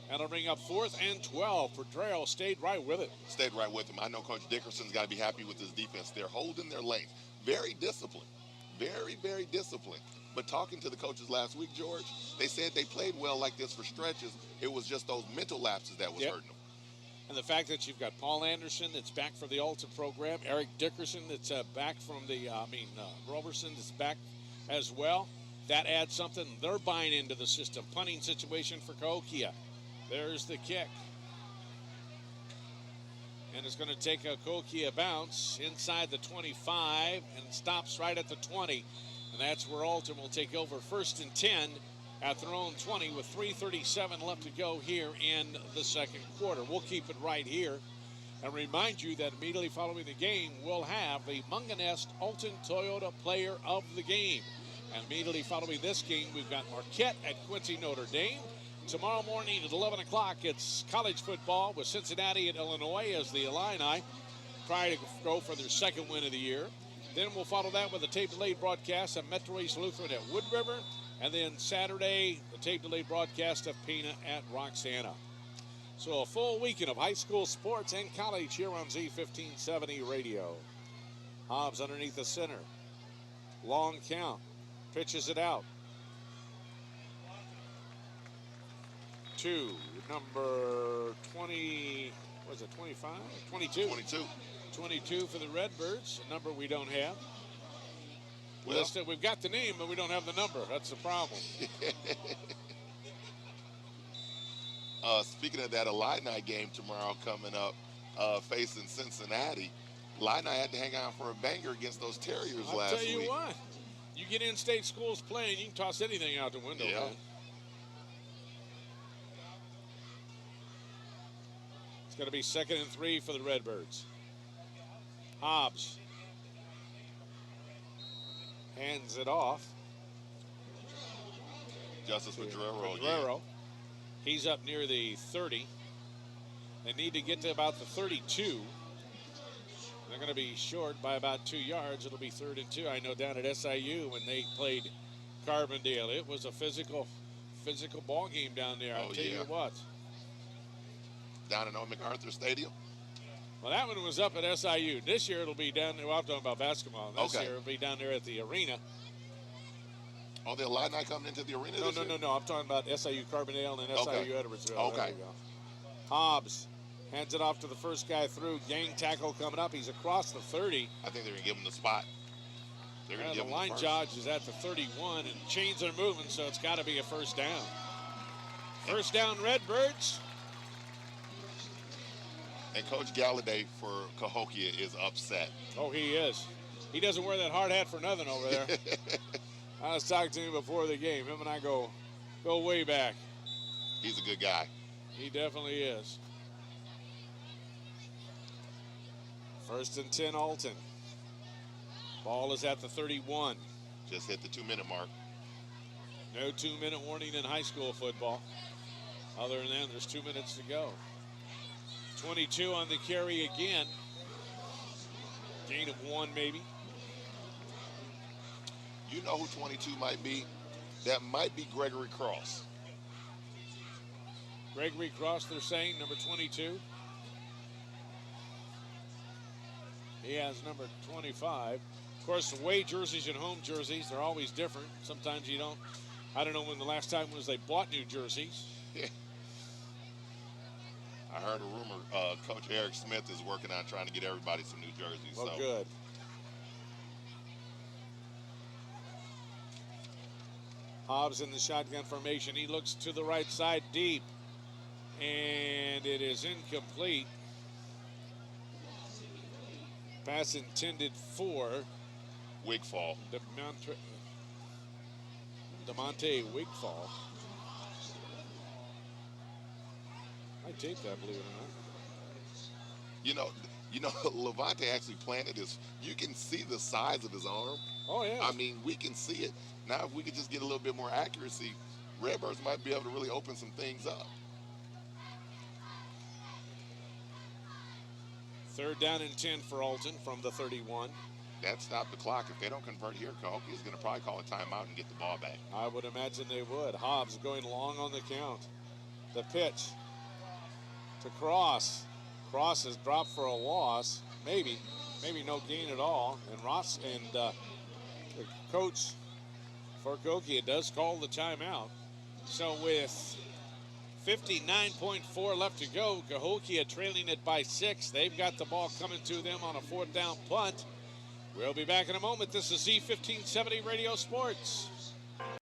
That'll bring up 4th and 12. Pedreo stayed right with it. Stayed right with him. I know Coach Dickerson's got to be happy with his defense. They're holding their lane. Very disciplined. Very, very disciplined. But talking to the coaches last week, George, they said they played well like this for stretches. It was just those mental lapses that was hurting them. And the fact that you've got Paul Anderson that's back for the Alton program, Eric Dickerson that's back from the, Roberson that's back as well, that adds something. They're buying into the system. Punting situation for Cahokia. There's the kick. And it's going to take a Cahokia bounce inside the 25 and stops right at the 20. And that's where Alton will take over 1st and 10 at their own 20 with 3:37 left to go here in the second quarter. We'll keep it right here and remind you that immediately following the game, we'll have the Munganest Alton Toyota Player of the Game. And immediately following this game, we've got Marquette at Quincy Notre Dame. Tomorrow morning at 11 o'clock, it's college football with Cincinnati at Illinois as the Illini try to go for their 2nd win of the year. Then we'll follow that with a tape-delayed broadcast of Metro East Lutheran at Wood River. And then Saturday, the tape-delayed broadcast of Pena at Roxana. So a full weekend of high school sports and college here on Z1570 Radio. Hobbs underneath the center. Long count. Pitches it out. To number 20, was it 25? 22. 22 for the Redbirds, a number we don't have. Well, we've got the name, but we don't have the number. That's the problem. Speaking of that Illini game tomorrow coming up, facing Cincinnati, Illini had to hang out for a banger against those Terriers last week. I'll tell you what, you get in-state schools playing, you can toss anything out the window. Yeah. Man. It's going to be 2nd and 3 for the Redbirds. Hobbs hands it off. Justice Pedrero. He's up near the 30. They need to get to about the 32. They're going to be short by about 2 yards. It'll be 3rd and 2. I know down at SIU when they played Carbondale, it was a physical ball game down there. I'll tell you what. Down in Old MacArthur Stadium? Well, that one was up at SIU. This year it'll be down there. Well, I'm talking about basketball. This year it'll be down there at the arena. Oh, the Illini coming into the arena this year? No. I'm talking about SIU Carbondale and SIU Edwardsville. Okay. There we go. Hobbs hands it off to the first guy through. Gang tackle coming up. He's across the 30. I think they're going to give him the spot. They're going to give him the line judge is at the 31, and chains are moving, so it's got to be a first down. First down, Redbirds. And Coach Galladay for Cahokia is upset. Oh, he is. He doesn't wear that hard hat for nothing over there. I was talking to him before the game. Him and I go way back. He's a good guy. He definitely is. 1st and 10, Alton. Ball is at the 31. Just hit the 2-minute mark. No 2-minute warning in high school football. Other than that, there's 2 minutes to go. 22 on the carry again. Gain of 1 maybe. You know who 22 might be? That might be Gregory Cross. Gregory Cross, they're saying, number 22. He has number 25. Of course, the away jerseys and home jerseys, they're always different. Sometimes you don't. I don't know when the last time was they bought new jerseys. I heard a rumor Coach Eric Smith is working on trying to get everybody some new jerseys. Well, good. Hobbs in the shotgun formation. He looks to the right side deep. And it is incomplete. Pass intended for Wigfall. DeMonte Wigfall. I take that, believe it or not. You know, Levante actually planted his. You can see the size of his arm. Oh, yeah. I mean, we can see it. Now, if we could just get a little bit more accuracy, Redbirds might be able to really open some things up. 3rd down and 10 for Alton from the 31. That stopped the clock. If they don't convert here, Cahokia is going to probably call a timeout and get the ball back. I would imagine they would. Hobbs going long on the count. The pitch to Cross. Cross is dropped for a loss. Maybe no gain at all. And Ross and the coach for Cahokia does call the timeout. So with 59.4 left to go, Cahokia trailing it by 6. They've got the ball coming to them on a 4th down punt. We'll be back in a moment. This is Z1570 Radio Sports.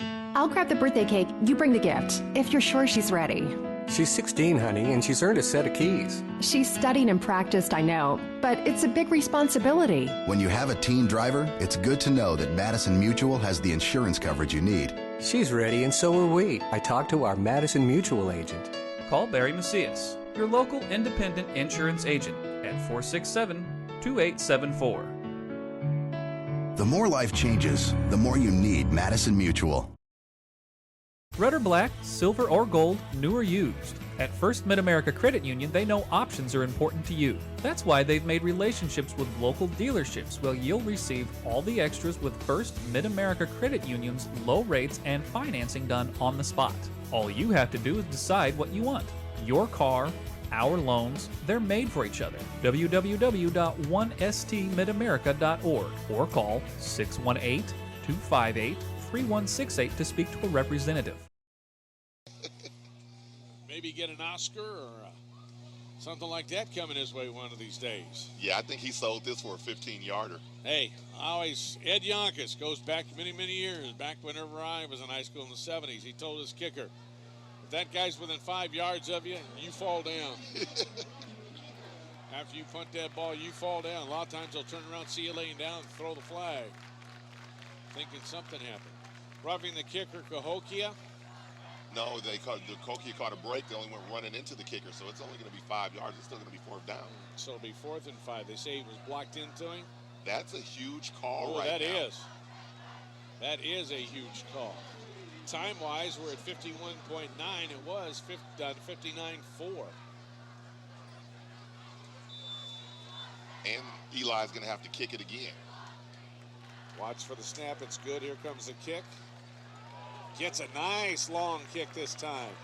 I'll grab the birthday cake. You bring the gift, if you're sure she's ready. She's 16, honey, and she's earned a set of keys. She's studied and practiced, I know, but it's a big responsibility. When you have a teen driver, it's good to know that Madison Mutual has the insurance coverage you need. She's ready, and so are we. I talked to our Madison Mutual agent. Call Barry Macias, your local independent insurance agent, at 467-2874. The more life changes, the more you need Madison Mutual. Red or black, silver or gold, new or used. At First Mid-America Credit Union, they know options are important to you. That's why they've made relationships with local dealerships where you'll receive all the extras with First Mid-America Credit Union's low rates and financing done on the spot. All you have to do is decide what you want. Your car, our loans, they're made for each other. www.1stmidamerica.org or call 618-258-3168 to speak to a representative. Maybe get an Oscar or something like that coming his way one of these days. Yeah, I think he sold this for a 15-yarder. Hey, Ed Yonkis goes back many, many years, back whenever I was in high school in the 70s. He told his kicker, if that guy's within 5 yards of you, you fall down. After you punt that ball, you fall down. A lot of times they'll turn around, see you laying down, and throw the flag, thinking something happened. Roughing the kicker, Cahokia. No, the Cahokia caught a break. They only went running into the kicker, so it's only going to be 5 yards. It's still going to be 4th down. So it'll be 4th and 5. They say he was blocked into him. That's a huge call right now. That is a huge call. Time-wise, we're at 51.9. It was 59.4. and Eli's going to have to kick it again. Watch for the snap. It's good. Here comes the kick. Gets a nice long kick this time.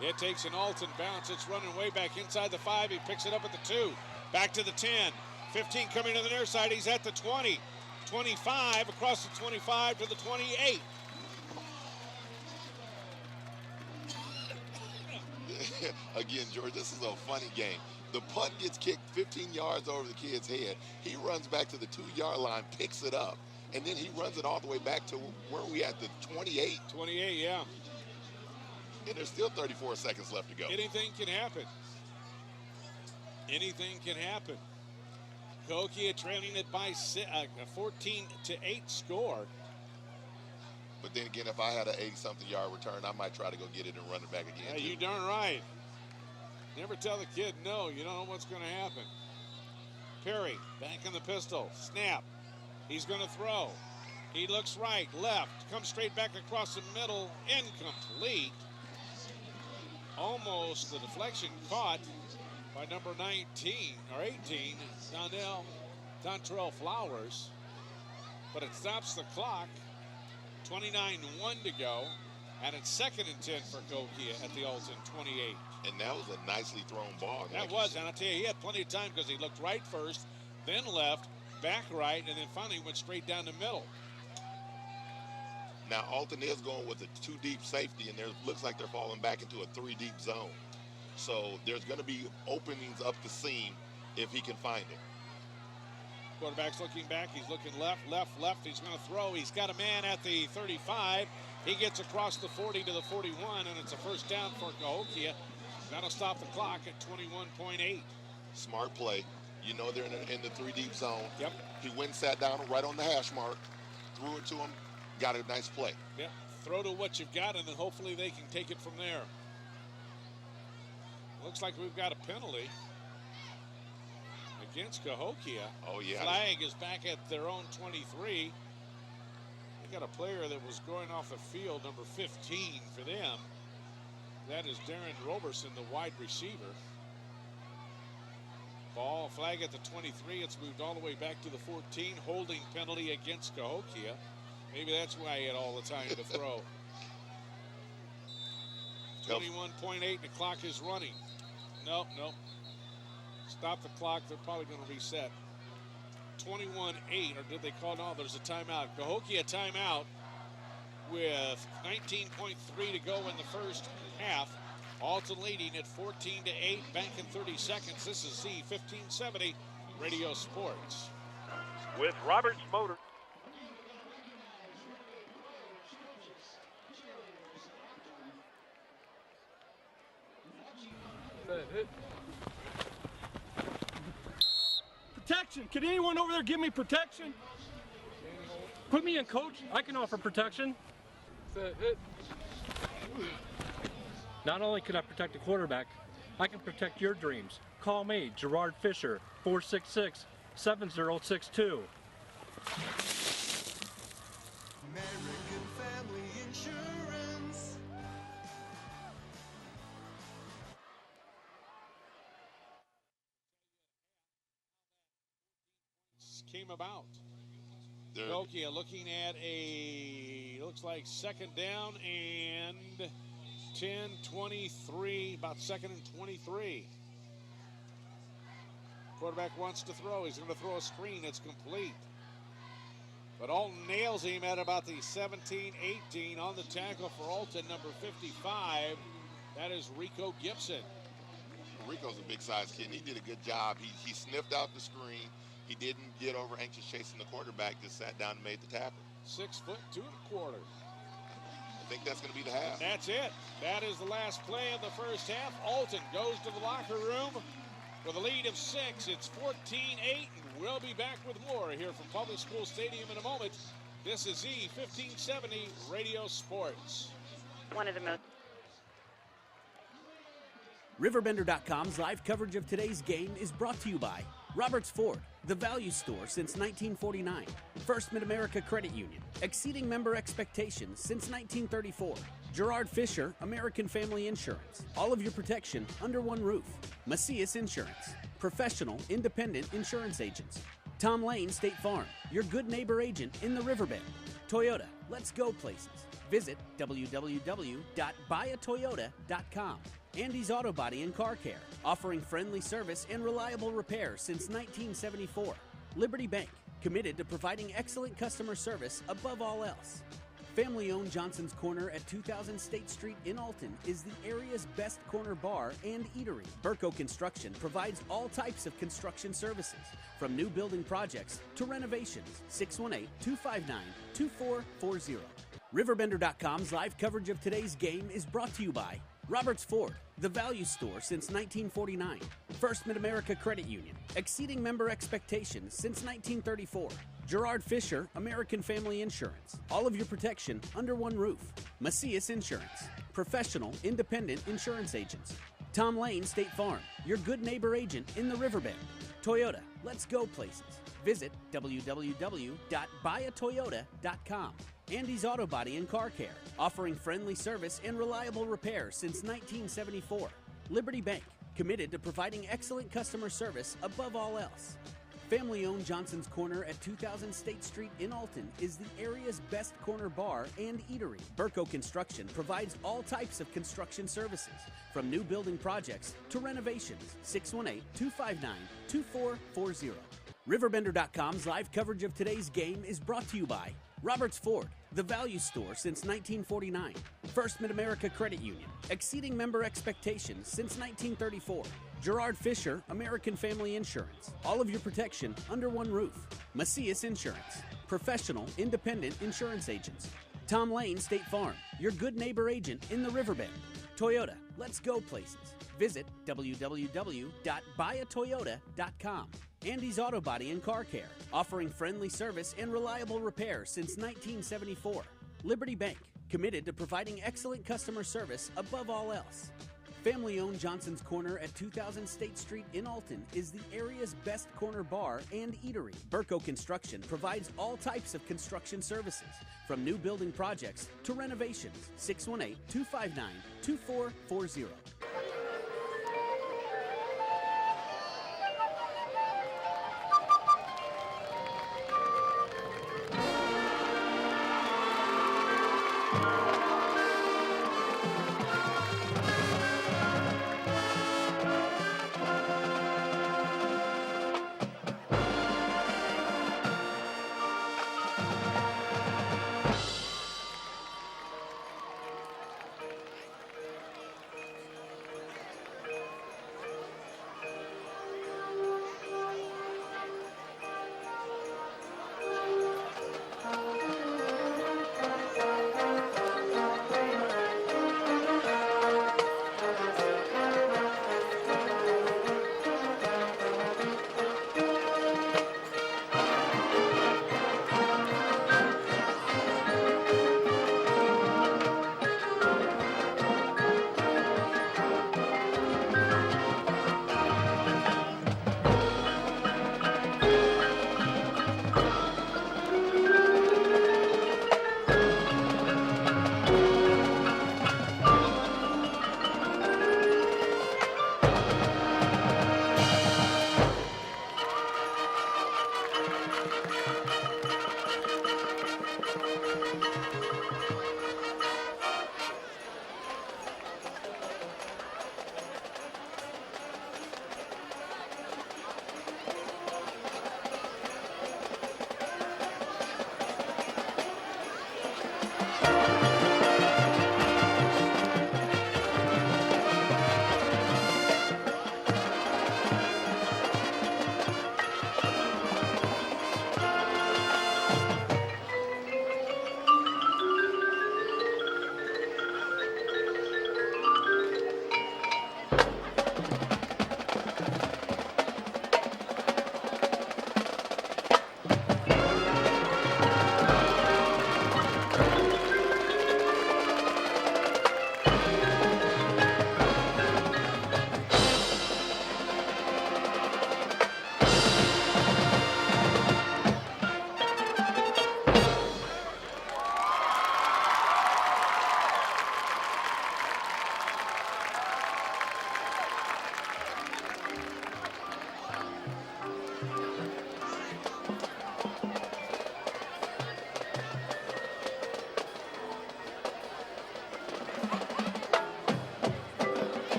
It takes an Alton bounce. It's running way back inside the 5. He picks it up at the 2. Back to the 10. 15 coming to the near side. He's at the 20. 25 across the 25 to the 28. Again, George, this is a funny game. The punt gets kicked 15 yards over the kid's head. He runs back to the 2-yard line, picks it up, and then he runs it all the way back to where we at, the 28. 28, yeah. And there's still 34 seconds left to go. Anything can happen. Anything can happen. Cahokia trailing it by 14-8 score. But then again, if I had an 80-something yard return, I might try to go get it and run it back again. Yeah, you darn right. Never tell the kid no. You don't know what's going to happen. Perry back in the pistol. Snap. He's going to throw. He looks right, left, comes straight back across the middle. Incomplete. Almost the deflection caught by number 19 or 18, Dontrell Flowers. But it stops the clock. 29-1 to go. And it's 2nd and 10 for Cahokia at the Alton 28. And that was a nicely thrown ball. That was, and I'll tell you, he had plenty of time because he looked right first, then left, back right, and then finally went straight down the middle. Now, Alton is going with a 2-deep safety, and it looks like they're falling back into a 3-deep zone. So there's going to be openings up the seam if he can find it. Quarterback's looking back. He's looking left, left, left. He's going to throw. He's got a man at the 35. He gets across the 40 to the 41, and it's a first down for Cahokia. That'll stop the clock at 21.8. Smart play. You know they're in the 3-deep zone. Yep. He went and sat down right on the hash mark, threw it to him, got a nice play. Yeah, throw to what you've got, and then hopefully they can take it from there. Looks like we've got a penalty against Cahokia. Oh, yeah. Flag is back at their own 23. They got a player that was going off the field, number 15 for them. That is Darren Roberson, the wide receiver. Ball flag at the 23. It's moved all the way back to the 14. Holding penalty against Cahokia. Maybe that's why he had all the time to throw. 21.8. The clock is running. Nope. Stop the clock. They're probably going to reset. 21-8, or did they call? No, there's a timeout. Cahokia timeout with 19.3 to go in the first half. Alton leading at 14-8, back in 30 seconds. This is Z1570 Radio Sports. With Roberts Motor. Protection. Can anyone over there give me protection? Put me in, coach. I can offer protection. Not only can I protect the quarterback, I can protect your dreams. Call me, Gerard Fisher, 466-7062. American Family Insurance. Came about. Cahokia looking at looks like 2nd down and 10-23, about 2nd and 23. Quarterback wants to throw. He's going to throw a screen. It's complete. But Alton nails him at about the 17-18 on the tackle for Alton, number 55. That is Rico Gibson. Rico's a big-sized kid, and he did a good job. He sniffed out the screen. He didn't get over anxious chasing the quarterback, just sat down and made the tackle. 6'2", 2 1/4. I think that's going to be the half. That's it. That is the last play of the first half. Alton goes to the locker room with a lead of 6. It's 14-8, and we'll be back with more here from Public School Stadium in a moment. This is Z1570 Radio Sports. One of the most. RiverBender.com's live coverage of today's game is brought to you by Roberts Ford, the value store since 1949. First Mid-America Credit Union, exceeding member expectations since 1934. Gerard Fisher, American Family Insurance. All of your protection under one roof. Macias Insurance. professional, independent insurance agents. Tom Lane State Farm, your good neighbor agent in the Riverbend. Toyota, let's go places. Visit www.buyatoyota.com. Andy's Auto Body and Car Care, offering friendly service and reliable repair since 1974. Liberty Bank, committed to providing excellent customer service above all else. Family-owned Johnson's Corner at 2000 State Street in Alton is the area's best corner bar and eatery. Burco Construction provides all types of construction services, from new building projects to renovations. 618-259-2440. RiverBender.com's live coverage of today's game is brought to you by Roberts Ford, the value store since 1949. First Mid-America Credit Union, exceeding member expectations since 1934. Gerard Fisher, American Family Insurance. All of your protection under one roof. Macias Insurance, professional, independent insurance agents. Tom Lane State Farm, your good neighbor agent in the Riverbend. Toyota, let's go places. Visit www.buyatoyota.com. Andy's Auto Body and Car Care, offering friendly service and reliable repair since 1974. Liberty Bank, committed to providing excellent customer service above all else. Family-owned Johnson's Corner at 2000 State Street in Alton is the area's best corner bar and eatery. Burco Construction provides all types of construction services, from new building projects to renovations. 618-259-2440. RiverBender.com's live coverage of today's game is brought to you by Roberts Ford, the value store since 1949. First Mid-America Credit Union, exceeding member expectations since 1934. Gerard Fisher, American Family Insurance. All of your protection under one roof. Macias Insurance, professional, independent insurance agents. Tom Lane State Farm, your good neighbor agent in the Riverbend. Toyota, let's go places. Visit www.buyatoyota.com. Andy's Auto Body and Car Care, offering friendly service and reliable repair since 1974. Liberty Bank, committed to providing excellent customer service above all else. Family-owned Johnson's Corner at 2000 State Street in Alton is the area's best corner bar and eatery. Burco Construction provides all types of construction services, from new building projects to renovations. 618-259-2440.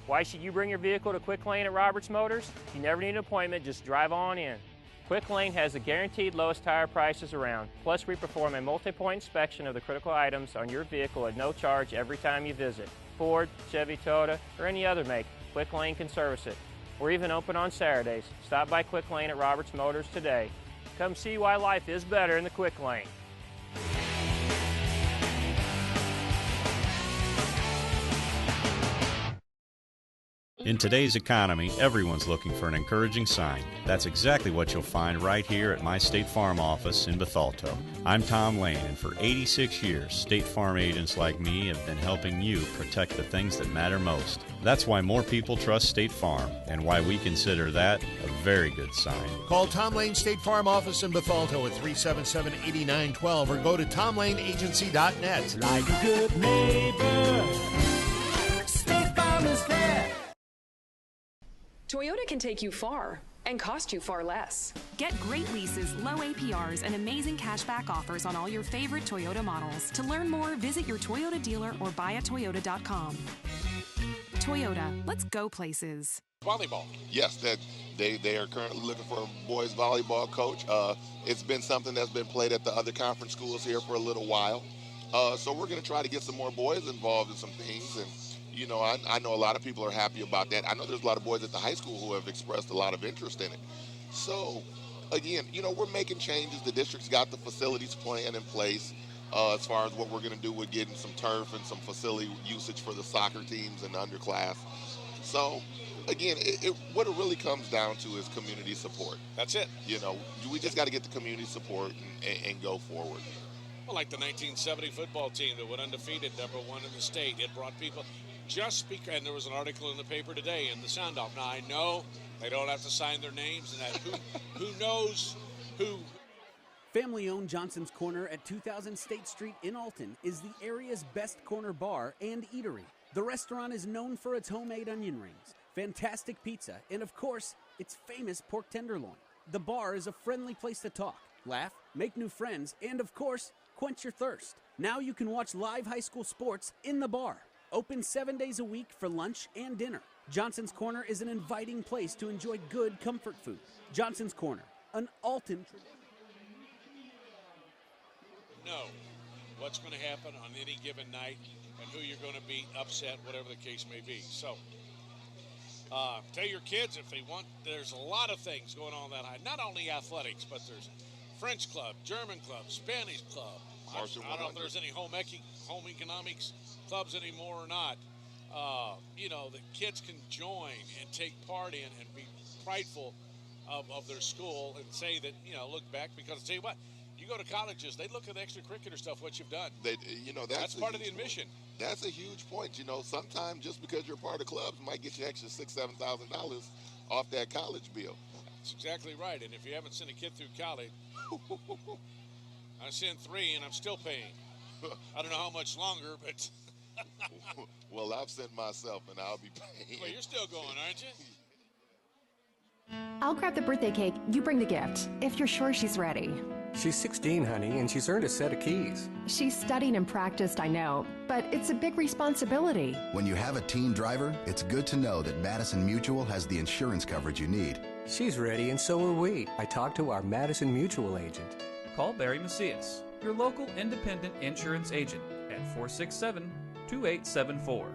Why should you bring your vehicle to Quick Lane at Roberts Motors? You never need an appointment, just drive on in. Quick Lane has the guaranteed lowest tire prices around. Plus, we perform a multi-point inspection of the critical items on your vehicle at no charge every time you visit. Ford, Chevy, Toyota, or any other make, Quick Lane can service it. We're even open on Saturdays. Stop by Quick Lane at Roberts Motors today. Come see why life is better in the Quick Lane. In today's economy, everyone's looking for an encouraging sign. That's exactly what you'll find right here at my State Farm office in Bethalto. I'm Tom Lane, and for 86 years, State Farm agents like me have been helping you protect the things that matter most. That's why more people trust State Farm, and why we consider that a very good sign. Call Tom Lane State Farm office in Bethalto at 377-8912 or go to tomlaneagency.net. Like a good neighbor, State Farm is there. Toyota can take you far and cost you far less. Get great leases, low APRs, and amazing cashback offers on all your favorite Toyota models. To learn more, visit your Toyota dealer or buyatoyota.com. Toyota, let's go places. Volleyball. Yes, that they are currently looking for a boys volleyball coach. It's been something that's been played at the other conference schools here for a little while. So we're going to try to get some more boys involved in some things. And you know, I know a lot of people are happy about that. I know there's a lot of boys at the high school who have expressed a lot of interest in it. So, again, you know, we're making changes. The district's got the facilities plan in place as far as what we're going to do with getting some turf and some facility usage for the soccer teams and the underclass. So, again, what it really comes down to is community support. That's it. You know, we just got to get the community support and go forward. Well, like the 1970 football team that went undefeated, #1 in the state. It brought people just because, and there was an article in the paper today in the Standout. Now, I know they don't have to sign their names, and that who knows who. Family-owned Johnson's Corner at 2000 State Street in Alton is the area's best corner bar and eatery. The restaurant is known for its homemade onion rings, fantastic pizza, and of course, its famous pork tenderloin. The bar is a friendly place to talk, laugh, make new friends, and of course, quench your thirst. Now you can watch live high school sports in the bar. Open 7 days a week for lunch and dinner. Johnson's Corner is an inviting place to enjoy good comfort food. Johnson's Corner, an Alton tradition. Know what's going to happen on any given night and who you're going to be upset, whatever the case may be. So, tell your kids if they want, there's a lot of things going on that high. Not only athletics, but there's French club, German club, Spanish club. I don't know if there's any home economics clubs anymore or not. You know, the kids can join and take part in and be prideful of their school and say that, you know, look back, because I'll tell you what, you go to colleges, they look at the extracurricular stuff, what you've done. You know, that's part of the admission. That's a huge point. You know, sometimes just because you're part of clubs might get you extra $6,000, $7,000 off that college bill. That's exactly right. And if you haven't sent a kid through college, I sent 3 and I'm still paying. I don't know how much longer, but. Well, I've sent myself and I'll be paying. Well, you're still going, aren't you? I'll grab the birthday cake, you bring the gift, if you're sure she's ready. She's 16, honey, and she's earned a set of keys. She's studied and practiced, I know, but it's a big responsibility. When you have a teen driver, it's good to know that Madison Mutual has the insurance coverage you need. She's ready, and so are we. I talked to our Madison Mutual agent. Call Barry Macias, your local independent insurance agent, at 467-2874.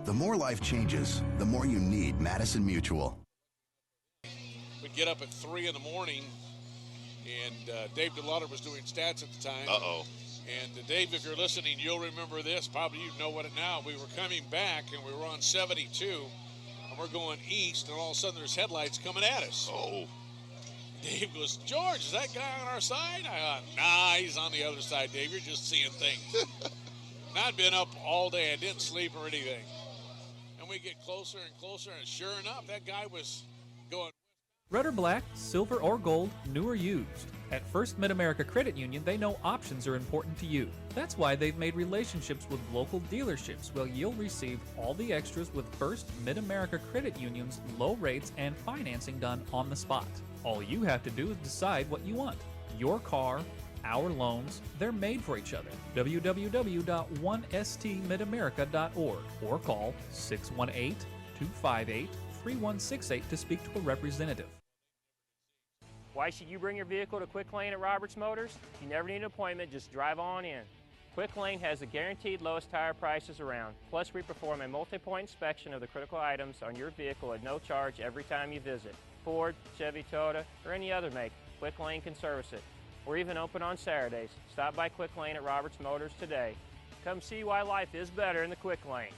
The more life changes, the more you need Madison Mutual. We'd get up at 3 in the morning, and Dave DeLauder was doing stats at the time. Uh-oh. And Dave, if you're listening, you'll remember this. Probably you know what it now. We were coming back, and we were on 72, and we're going east, and all of a sudden there's headlights coming at us. Oh. Dave goes, George, is that guy on our side? I thought, nah, he's on the other side, Dave. You're just seeing things. And I'd been up all day. I didn't sleep or anything. And we get closer and closer, and sure enough, that guy was going. Red or black, silver or gold, new or used. At First Mid-America Credit Union, they know options are important to you. That's why they've made relationships with local dealerships where you'll receive all the extras with First Mid-America Credit Union's low rates and financing done on the spot. All you have to do is decide what you want. Your car, our loans, they're made for each other. www.1stmidamerica.org or call 618-258-3168 to speak to a representative. Why should you bring your vehicle to Quick Lane at Roberts Motors? You never need an appointment, just drive on in. Quick Lane has the guaranteed lowest tire prices around. Plus, we perform a multi-point inspection of the critical items on your vehicle at no charge every time you visit. Ford, Chevy, Toyota, or any other make, Quick Lane can service it. We're even open on Saturdays. Stop by Quick Lane at Roberts Motors today. Come see why life is better in the Quick Lane.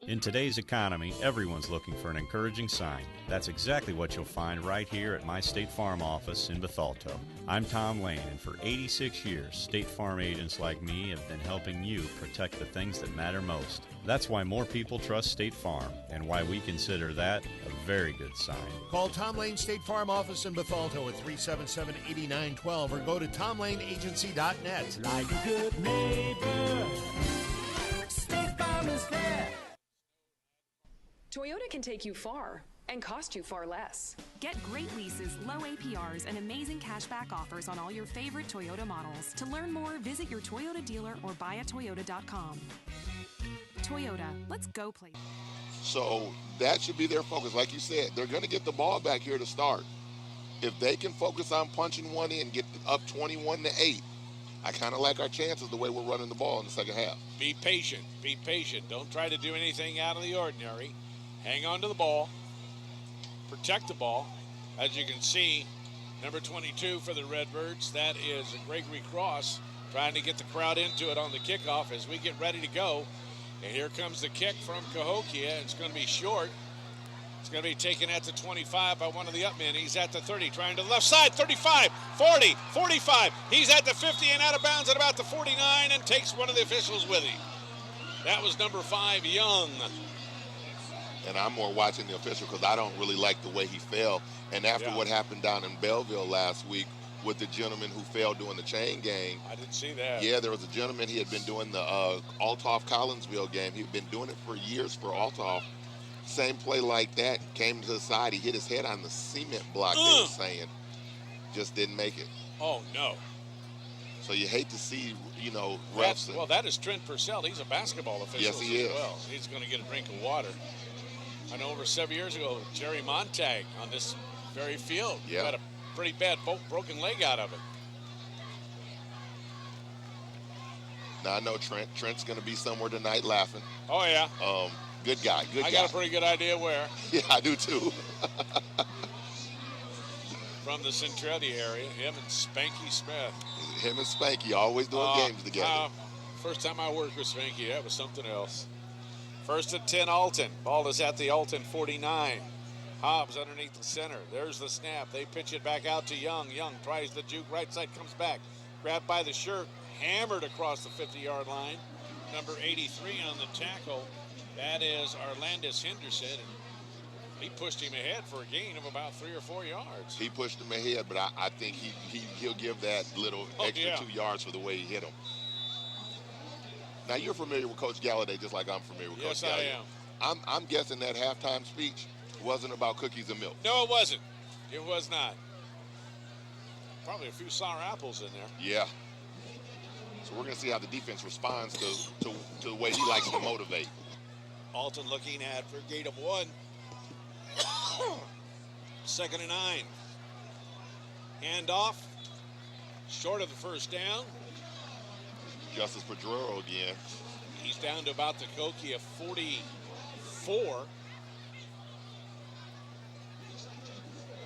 In today's economy, everyone's looking for an encouraging sign. That's exactly what you'll find right here at my State Farm office in Bethalto. I'm Tom Lane, and for 86 years, State Farm agents like me have been helping you protect the things that matter most. That's why more people trust State Farm, and why we consider that a very good sign. Call Tom Lane State Farm office in Bethalto at 377-8912 or go to tomlaneagency.net. Like a good neighbor, State Farm is there. Toyota can take you far and cost you far less. Get great leases, low APRs, and amazing cashback offers on all your favorite Toyota models. To learn more, visit your Toyota dealer or buyatoyota.com. Toyota, let's go places. So that should be their focus. Like you said, they're going to get the ball back here to start. If they can focus on punching one in, get up 21-8, I kind of like our chances the way we're running the ball in the second half. Be patient. Be patient. Don't try to do anything out of the ordinary. Hang on to the ball. Protect the ball. As you can see, number 22 for the Redbirds, that is Gregory Cross trying to get the crowd into it on the kickoff as we get ready to go. And here comes the kick from Cahokia. It's going to be short. It's going to be taken at the 25 by one of the upmen. He's at the 30, trying to the left side, 35, 40, 45. He's at the 50 and out of bounds at about the 49 and takes one of the officials with him. That was number 5, Young. And I'm more watching the official because I don't really like the way he fell. And after what happened down in Belleville last week with the gentleman who fell during the chain gang. I didn't see that. Yeah, there was a gentleman, he had been doing the Althoff-Collinsville game. He'd been doing it for years for Althoff. Same play like that, came to the side. He hit his head on the cement block, they were saying. Just didn't make it. Oh, no. So you hate to see, refs. Well, that is Trent Purcell. He's a basketball official. Yes, he is. Well, he's going to get a drink of water. I know over 7 years ago, Jerry Montag on this very field got a pretty bad broken leg out of it. Now I know Trent's going to be somewhere tonight laughing. Oh, yeah. Good guy. I got a pretty good idea where. Yeah, I do too. From the Centralia area, him and Spanky Smith. Him and Spanky always doing games together. First time I worked with Spanky, that was something else. 1st and 10, Alton. Ball is at the Alton 49. Hobbs underneath the center. There's the snap. They pitch it back out to Young. Young tries the juke. Right side comes back. Grabbed by the shirt. Hammered across the 50-yard line. Number 83 on the tackle. That is Arlandis Henderson. He pushed him ahead for a gain of about 3 or 4 yards. He pushed him ahead, but I think he'll give that little extra 2 yards for the way he hit him. Now, you're familiar with Coach Galladay just like I'm familiar with Coach Galladay. Yes, I am. I'm guessing that halftime speech wasn't about cookies and milk. No, it wasn't. It was not. Probably a few sour apples in there. Yeah. So we're going to see how the defense responds to the way he likes to motivate. Alton looking at for a gain of 1. 2nd and 9. Handoff. Short of the first down. Justice Pedrero again. He's down to about the Cahokia 44.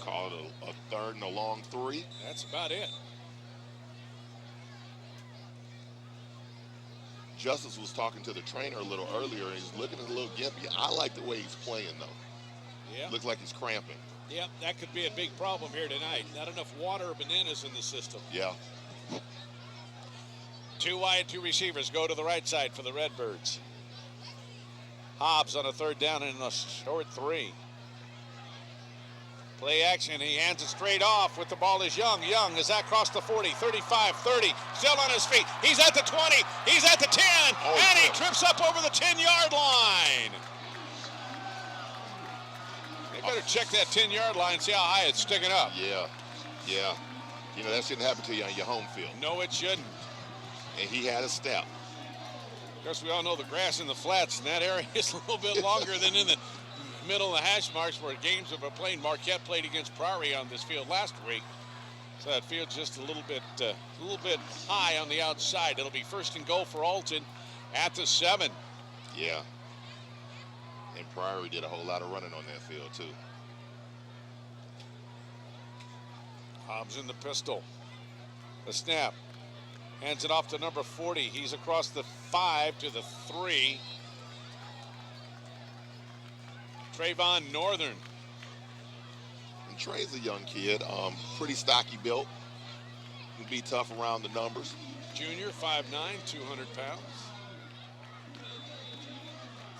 Called a 3rd and a long 3. That's about it. Justice was talking to the trainer a little earlier, and he's looking a little gimpy. I like the way he's playing, though. Yeah. Looks like he's cramping. Yep, that could be a big problem here tonight. Not enough water or bananas in the system. Yeah. 2 wide, 2 receivers go to the right side for the Redbirds. Hobbs on a third down and a short 3. Play action, he hands it straight off with the ball is Young. Young is that across the 40, 35, 30, still on his feet. He's at the 20, he's at the 10, and he trips up over the 10-yard line. They better check that 10-yard line and see how high it's sticking up. Yeah. You know, that shouldn't happen to you on your home field. No, it shouldn't. And he had a step. Of course, we all know the grass in the flats in that area is a little bit longer than in the middle of the hash marks where games have been played. Marquette played against Prairie on this field last week. So that field's just a little bit high on the outside. It'll be first and goal for Alton at the 7. Yeah. And Prairie did a whole lot of running on that field, too. Hobbs in the pistol. The snap. Hands it off to number 40. He's across the 5 to the 3. Trayvon Northern. And Trey's a young kid, pretty stocky built. Can be tough around the numbers. Junior, 5'9", 200 pounds.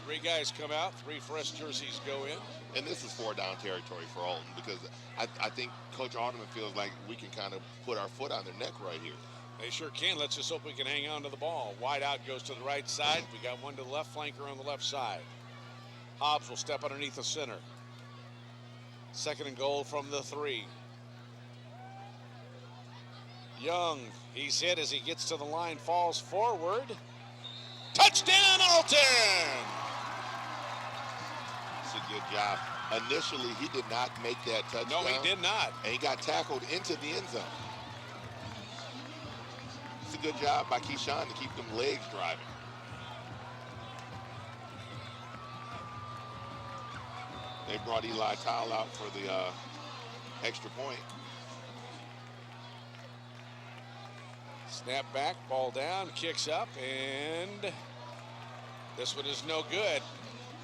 3 guys come out, 3 fresh jerseys go in. And this is 4-down territory for Alton because I think Coach Alderman feels like we can kind of put our foot on their neck right here. They sure can. Let's just hope we can hang on to the ball. Wide out goes to the right side. We got one to the left flanker on the left side. Hobbs will step underneath the center. Second and goal from the 3. Young, he's hit as he gets to the line, falls forward. Touchdown, Alton! It's a good job. Initially, he did not make that touchdown. No, he did not. And he got tackled into the end zone. It's a good job by Keyshawn to keep them legs driving. They brought Eli Tile out for the extra point. Snap back, ball down, kicks up, and this one is no good.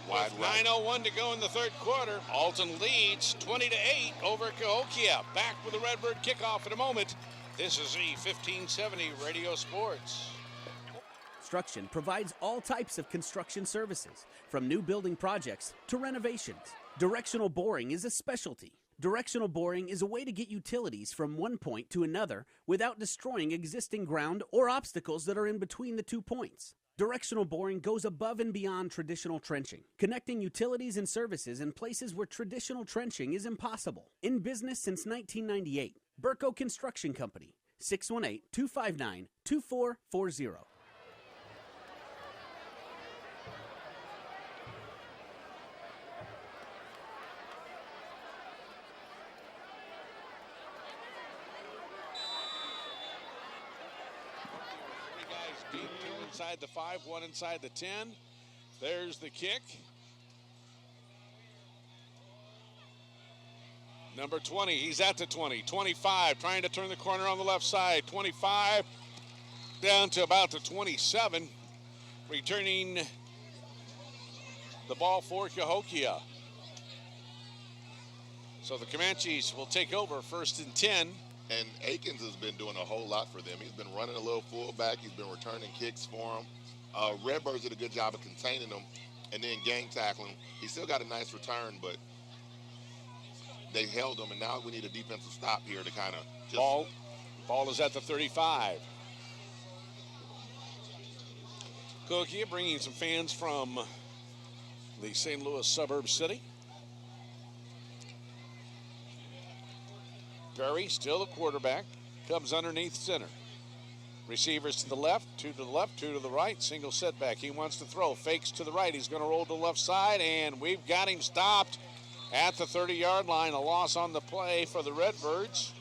Wide right. 9:01 to go in the third quarter. Alton leads 20-8 over Cahokia. Back with the Redbird kickoff in a moment. This is E1570 Radio Sports. Construction provides all types of construction services, from new building projects to renovations. Directional boring is a specialty. Directional boring is a way to get utilities from one point to another without destroying existing ground or obstacles that are in between the 2 points. Directional boring goes above and beyond traditional trenching, connecting utilities and services in places where traditional trenching is impossible. In business since 1998, Burco Construction Company, 618-259-2440. Inside the 5, 1 inside the 10. There's the kick. Number 20, he's at the 20. 25, trying to turn the corner on the left side. 25, down to about the 27. Returning the ball for Cahokia. So the Comanches will take over first and 10. And Akins has been doing a whole lot for them. He's been running a little fullback. He's been returning kicks for them. Redbirds did a good job of containing them and then gang tackling. He still got a nice return, but they held him, and now we need a defensive stop here to kind of just... Ball is at the 35. Cahokia bringing some fans from the St. Louis suburb city. Perry, still the quarterback, comes underneath center. Receivers to the left, 2 to the left, 2 to the right. Single setback. He wants to throw. Fakes to the right. He's going to roll to the left side, and we've got him stopped at the 30-yard line. A loss on the play for the Redbirds.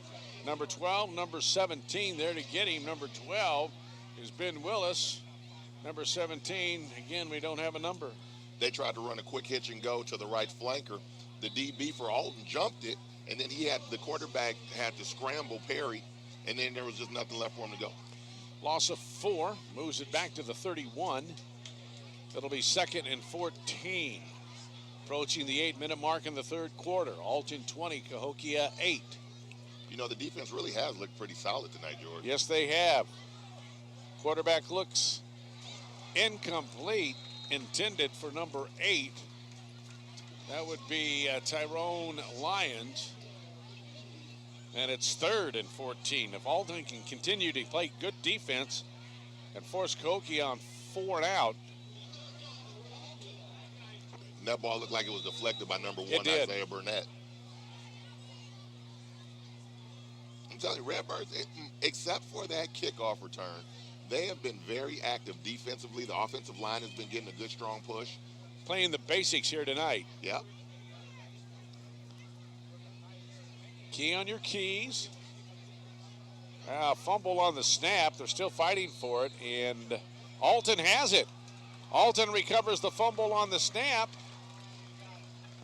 Number 12, number 17 there to get him. Number 12 is Ben Willis. Number 17, again, we don't have a number. They tried to run a quick hitch and go to the right flanker. The DB for Alton jumped it, and then the quarterback had to scramble Perry, and then there was just nothing left for him to go. Loss of 4, moves it back to the 31. It'll be 2nd and 14. Approaching the 8-minute mark in the third quarter. Alton 20, Cahokia 8. You know, the defense really has looked pretty solid tonight, George. Yes, they have. Quarterback looks incomplete, intended for number 8. That would be Tyrone Lyons. And it's 3rd and 14. If Alton can continue to play good defense and force Cahokia on 4 and out. And that ball looked like it was deflected by number 1, Isaiah Burnett. I'm telling you, Redbirds, except for that kickoff return, they have been very active defensively. The offensive line has been getting a good, strong push. Playing the basics here tonight. Yep. Key on your keys. Fumble on the snap. They're still fighting for it, and Alton has it. Alton recovers the fumble on the snap.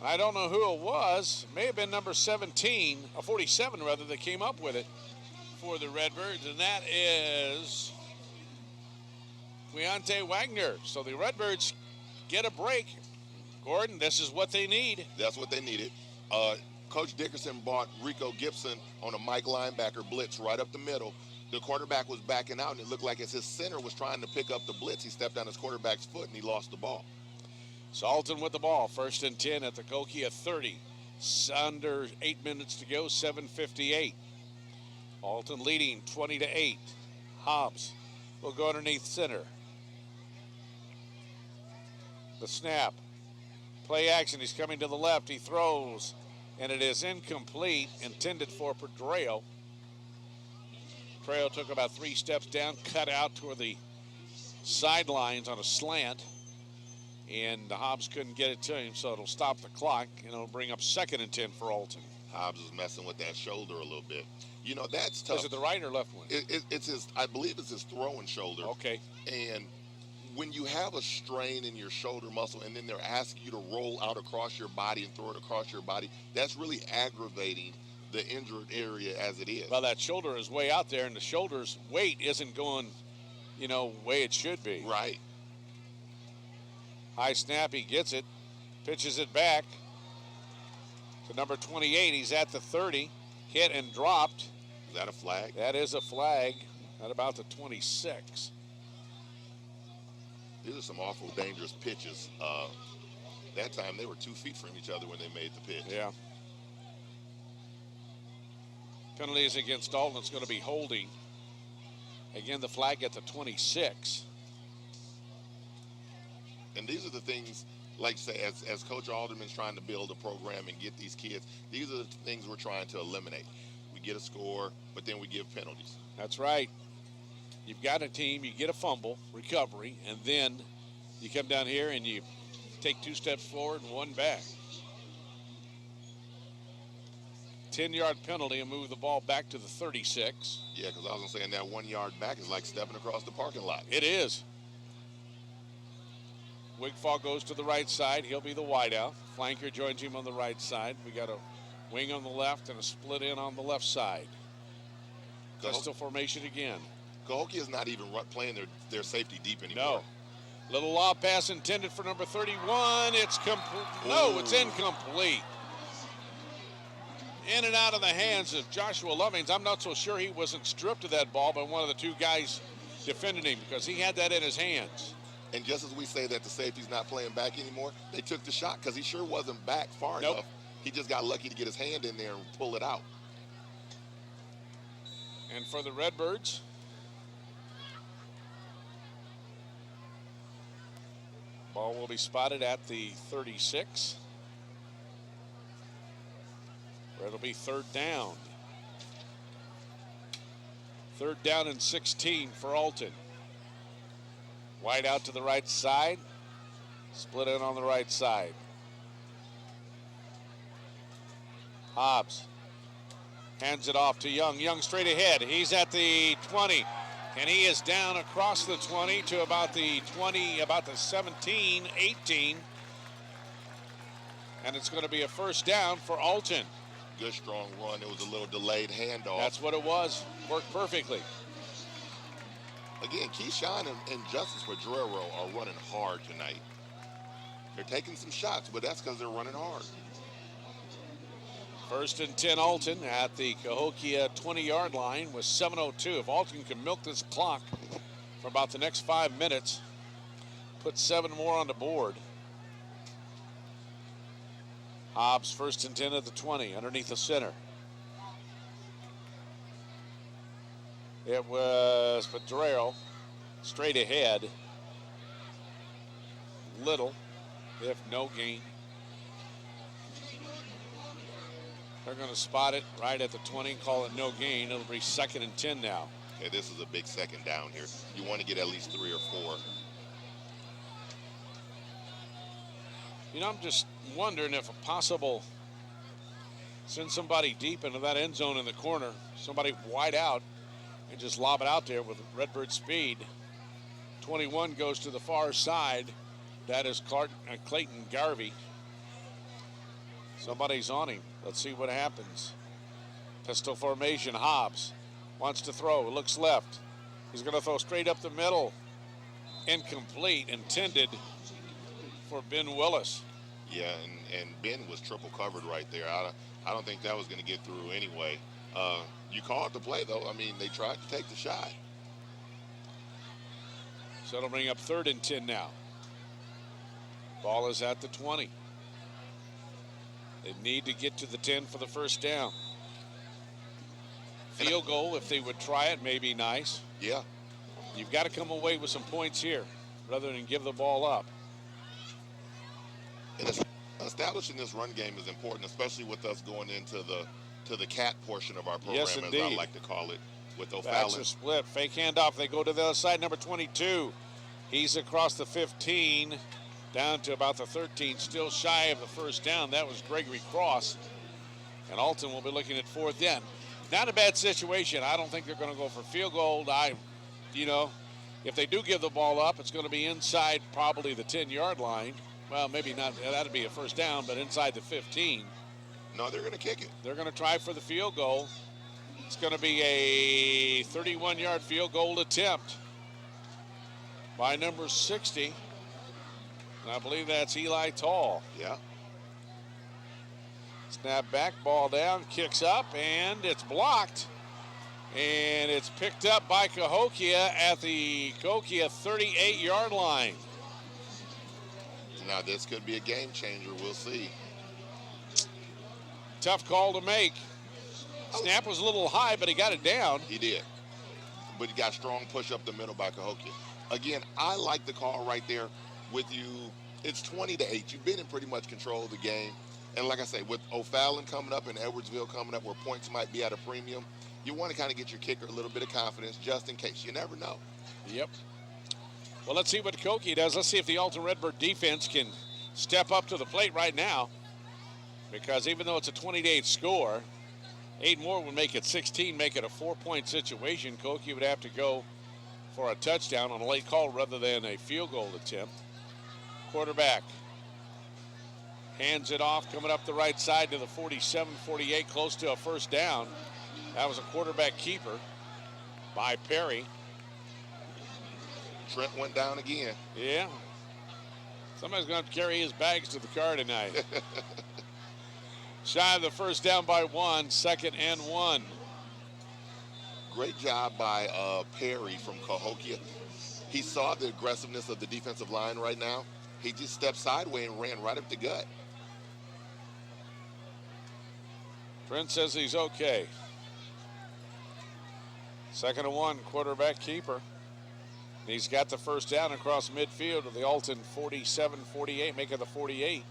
I don't know who it was. It may have been number 17, or 47 rather, that came up with it for the Redbirds, and that is Queonte Wagner. So the Redbirds get a break. Gordon, this is what they need. That's what they needed. Coach Dickerson bought Rico Gibson on a Mike linebacker blitz right up the middle. The quarterback was backing out, and it looked like as his center was trying to pick up the blitz, he stepped on his quarterback's foot, and he lost the ball. So Alton with the ball, 1st and 10 at the Cahokia 30. Under 8 minutes to go, 7:58. Alton leading 20-8. Hobbs will go underneath center. The snap. Play action. He's coming to the left. He throws, and it is incomplete, intended for Pedreo. Pedreo took about 3 steps down, cut out toward the sidelines on a slant, and the Hobbs couldn't get it to him, so it'll stop the clock, and it'll bring up 2nd and 10 for Alton. Hobbs is messing with that shoulder a little bit. You know, that's tough. Is it the right or left one? It's his, I believe it's his throwing shoulder. Okay. And when you have a strain in your shoulder muscle and then they're asking you to roll out across your body and throw it across your body, that's really aggravating the injured area as it is. Well, that shoulder is way out there, and the shoulder's weight isn't going, way it should be. Right. High snap, he gets it, pitches it back to number 28. He's at the 30, hit and dropped. Is that a flag? That is a flag at about the 26. These are some awful dangerous pitches. That time they were 2 feet from each other when they made the pitch. Yeah. Penalties against Alton. It's going to be holding. Again, the flag at the 26. And these are the things, like say, as Coach Alderman's trying to build a program and get these kids, these are the things we're trying to eliminate. We get a score, but then we give penalties. That's right. You've got a team, you get a fumble, recovery, and then you come down here and you take 2 steps forward and 1 back. 10-yard penalty and move the ball back to the 36. Yeah, because I was going to say, and that 1 yard back is like stepping across the parking lot. It is. Wigfall goes to the right side. He'll be the wideout. Flanker joins him on the right side. We got a wing on the left and a split in on the left side. Pistol formation again. Cahokia is not even playing their safety deep anymore. No. Little lob pass intended for number 31. It's complete. No, it's incomplete. In and out of the hands of Joshua Lovings. I'm not so sure he wasn't stripped of that ball by one of the 2 guys defending him, because he had that in his hands. And just as we say that the safety's not playing back anymore, they took the shot because he sure wasn't back far enough. He just got lucky to get his hand in there and pull it out. And for the Redbirds, ball will be spotted at the 36. Where it'll be 3rd down. 3rd down and 16 for Alton. Wide out to the right side. Split in on the right side. Hobbs hands it off to Young. Young straight ahead. He's at the 20. And he is down across the 20 to about the 20, about the 17, 18. And it's going to be a 1st down for Alton. Good strong run. It was a little delayed handoff. That's what it was. Worked perfectly. Again, Keyshawn and Justice Pedrero are running hard tonight. They're taking some shots, but that's because they're running hard. 1st and 10 Alton at the Cahokia 20-yard line with 7:02. If Alton can milk this clock for about the next 5 minutes, put 7 more on the board. Hobbs first and 10 at the 20, underneath the center. It was Pedrero straight ahead. Little, if no gain. They're going to spot it right at the 20, call it no gain. It'll be 2nd and 10 now. Yeah, this is a big second down here. You want to get at least 3 or 4. You know, I'm just wondering if a possible send somebody deep into that end zone in the corner, somebody wide out, and just lob it out there with Redbird speed. 21 goes to the far side. That is Clayton Garvey. Somebody's on him. Let's see what happens. Pistol formation. Hobbs wants to throw. Looks left. He's going to throw straight up the middle. Incomplete. Intended for Ben Willis. Yeah, and Ben was triple covered right there. I don't think that was going to get through anyway. You called the play, though. I mean, they tried to take the shot. So it'll bring up 3rd and 10 now. Ball is at the 20. They need to get to the 10 for the first down. Field goal, if they would try it, may be nice. Yeah. You've got to come away with some points here rather than give the ball up. And establishing this run game is important, especially with us going into the cat portion of our program, yes, as I like to call it, with O'Fallon. Backs are split. Fake handoff. They go to the other side. Number 22. He's across the 15, down to about the 13, still shy of the first down. That was Gregory Cross. And Alton will be looking at 4th down. Not a bad situation. I don't think they're going to go for field goal. If they do give the ball up, it's going to be inside probably the 10-yard line. Well, maybe not. That'd be a first down, but inside the 15. No, they're going to kick it. They're going to try for the field goal. It's going to be a 31-yard field goal attempt by number 60. And I believe that's Eli Tall. Yeah. Snap back, ball down, kicks up, and it's blocked. And it's picked up by Cahokia at the Cahokia 38-yard line. Now, this could be a game changer. We'll see. Tough call to make. Snap was a little high, but he got it down. He did. But he got strong push up the middle by Cahokia. Again, I like the call right there with you. It's 20-8. You've been in pretty much control of the game. And like I say, with O'Fallon coming up and Edwardsville coming up where points might be at a premium, you want to kind of get your kicker a little bit of confidence just in case. You never know. Yep. Well, let's see what Cahokia does. Let's see if the Alton Redbird defense can step up to the plate right now. Because even though it's a 20-8 score, 8 more would make it 16, make it a 4-point situation. Cahokia would have to go for a touchdown on a late call rather than a field goal attempt. Quarterback hands it off, coming up the right side to the 47-48, close to a first down. That was a quarterback keeper by Perry. Trent went down again. Yeah. Somebody's going to have to carry his bags to the car tonight. Shy of the first down by 1, 2nd and 1. Great job by Perry from Cahokia. He saw the aggressiveness of the defensive line right now. He just stepped sideways and ran right up the gut. Trent says he's okay. 2nd and 1, quarterback keeper. He's got the first down across midfield of the Alton 47-48, making the 48.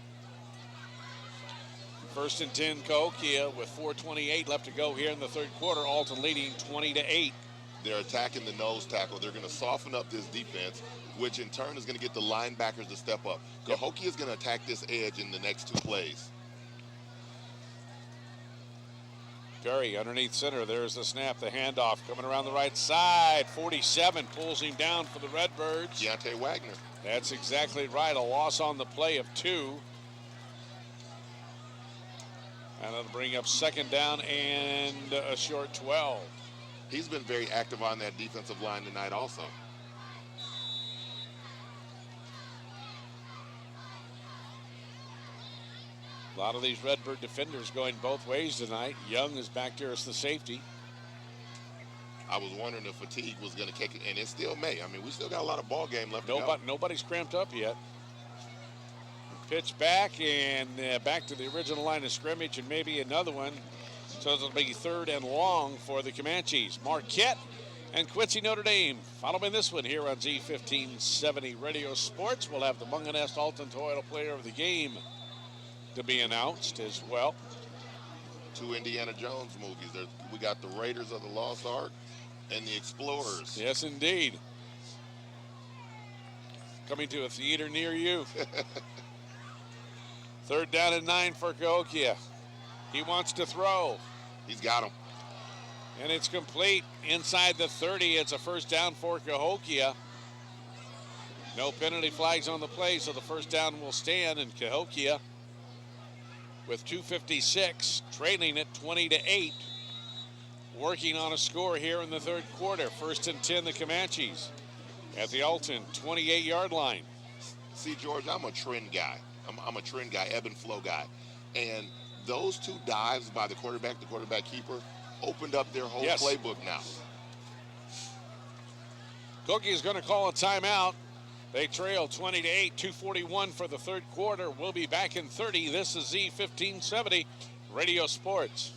1st and 10, Cahokia with 4:28 left to go here in the third quarter. Alton leading 20-8. They're attacking the nose tackle. They're going to soften up this defense, which in turn is going to get the linebackers to step up. Cahokia is going to attack this edge in the next 2 plays. Perry underneath center. There's the snap, the handoff coming around the right side. 47 pulls him down for the Redbirds. Deontay Wagner. That's exactly right. A loss on the play of 2. And that'll bring up 2nd down and a short 12. He's been very active on that defensive line tonight also. A lot of these Redbird defenders going both ways tonight. Young is back there as the safety. I was wondering if fatigue was going to kick it, and it still may. I mean, we still got a lot of ball game left to go. Nobody's cramped up yet. Pitch back and back to the original line of scrimmage, and maybe another one. So it'll be 3rd and long for the Comanches. Marquette and Quincy Notre Dame following this one here on Z1570 Radio Sports. We'll have the Munganest Alton Toyota Player of the Game to be announced as well. 2 Indiana Jones movies. We got the Raiders of the Lost Ark and the Explorers. Yes, indeed. Coming to a theater near you. 3rd down and 9 for Cahokia. He wants to throw. He's got him. And it's complete inside the 30. It's a first down for Cahokia. No penalty flags on the play, so the first down will stand. And Cahokia, with 2:56, trailing at 20-8, working on a score here in the 3rd quarter. 1st and 10, the Comanches at the Alton 28-yard line. See, George, I'm a trend guy. I'm a trend guy, ebb and flow guy. And those 2 dives by the quarterback keeper, opened up their whole playbook now. Cookie is going to call a timeout. They trail 20-8, 2:41 for the 3rd quarter. We'll be back in 30. This is Z1570 Radio Sports.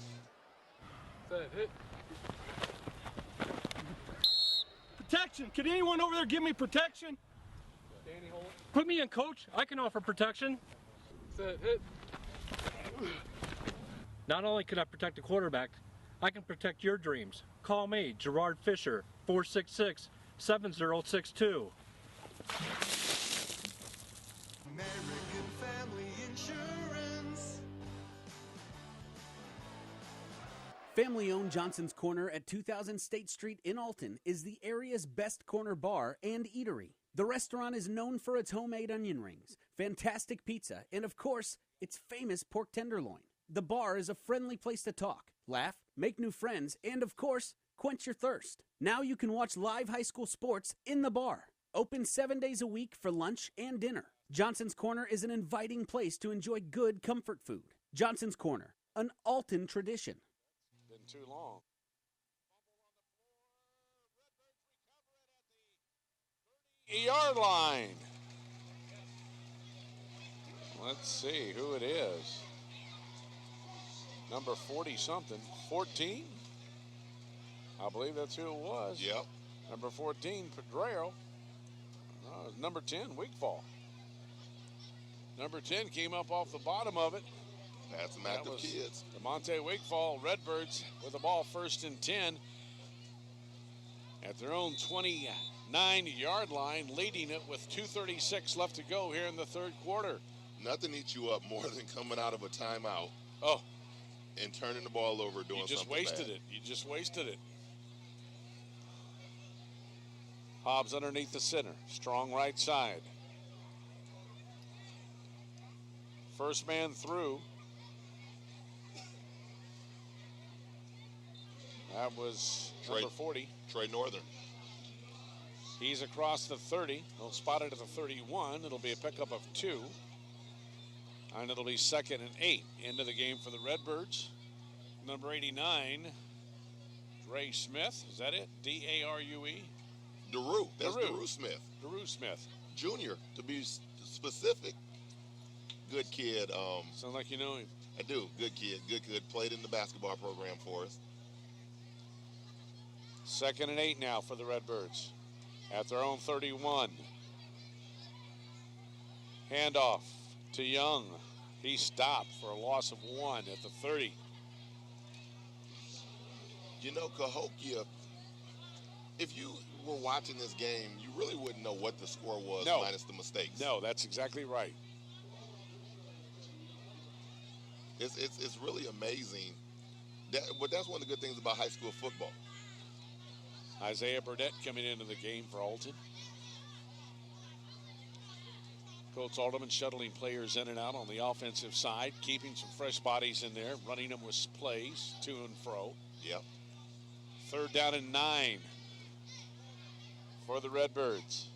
Protection. Can anyone over there give me protection? Put me in, coach. I can offer protection. Not only can I protect the quarterback, I can protect your dreams. Call me, Gerard Fisher, 466-7062. American Family Insurance. Family-owned Johnson's Corner at 2000 State Street in Alton is the area's best corner bar and eatery. The restaurant is known for its homemade onion rings, fantastic pizza, and of course, its famous pork tenderloin. The bar is a friendly place to talk, laugh, make new friends, and of course, quench your thirst. Now you can watch live high school sports in the bar. Open 7 days a week for lunch and dinner. Johnson's Corner is an inviting place to enjoy good comfort food. Johnson's Corner, an Alton tradition. Been too long. Yard line. Let's see who it is. Number 40-something. 14? I believe that's who it was. Yep. Number 14, Pedrero. Number 10, Wigfall. Number 10 came up off the bottom of it. That's some active kids. DeMonte Wigfall, Redbirds with the ball 1st and 10 at their own 29-yard line, leading it with 2:36 left to go here in the 3rd quarter. Nothing eats you up more than coming out of a timeout. Oh. And turning the ball over, doing something bad. You just wasted it. Hobbs underneath the center. Strong right side. First man through. That was number 40. Trey Northern. He's across the 30. He'll spot it at the 31. It'll be a pickup of 2. And it'll be 2nd and 8 into the game for the Redbirds. Number 89, Dre Smith. Is that it? D-A-R-U-E? Daru. That's Daru Smith. Daru Smith. Junior, to be specific. Good kid. Sounds like you know him. I do. Good kid. Good. Played in the basketball program for us. 2nd and 8 now for the Redbirds. At their own 31. Handoff to Young. He stopped for a loss of 1 at the 30. You know, Cahokia, if you were watching this game, you really wouldn't know what the score was minus the mistakes. No, that's exactly right. It's really amazing. But that's one of the good things about high school football. Isaiah Burdett coming into the game for Alton. Coach Alderman shuttling players in and out on the offensive side, keeping some fresh bodies in there, running them with plays to and fro. Yep. 3rd down and 9 for the Redbirds.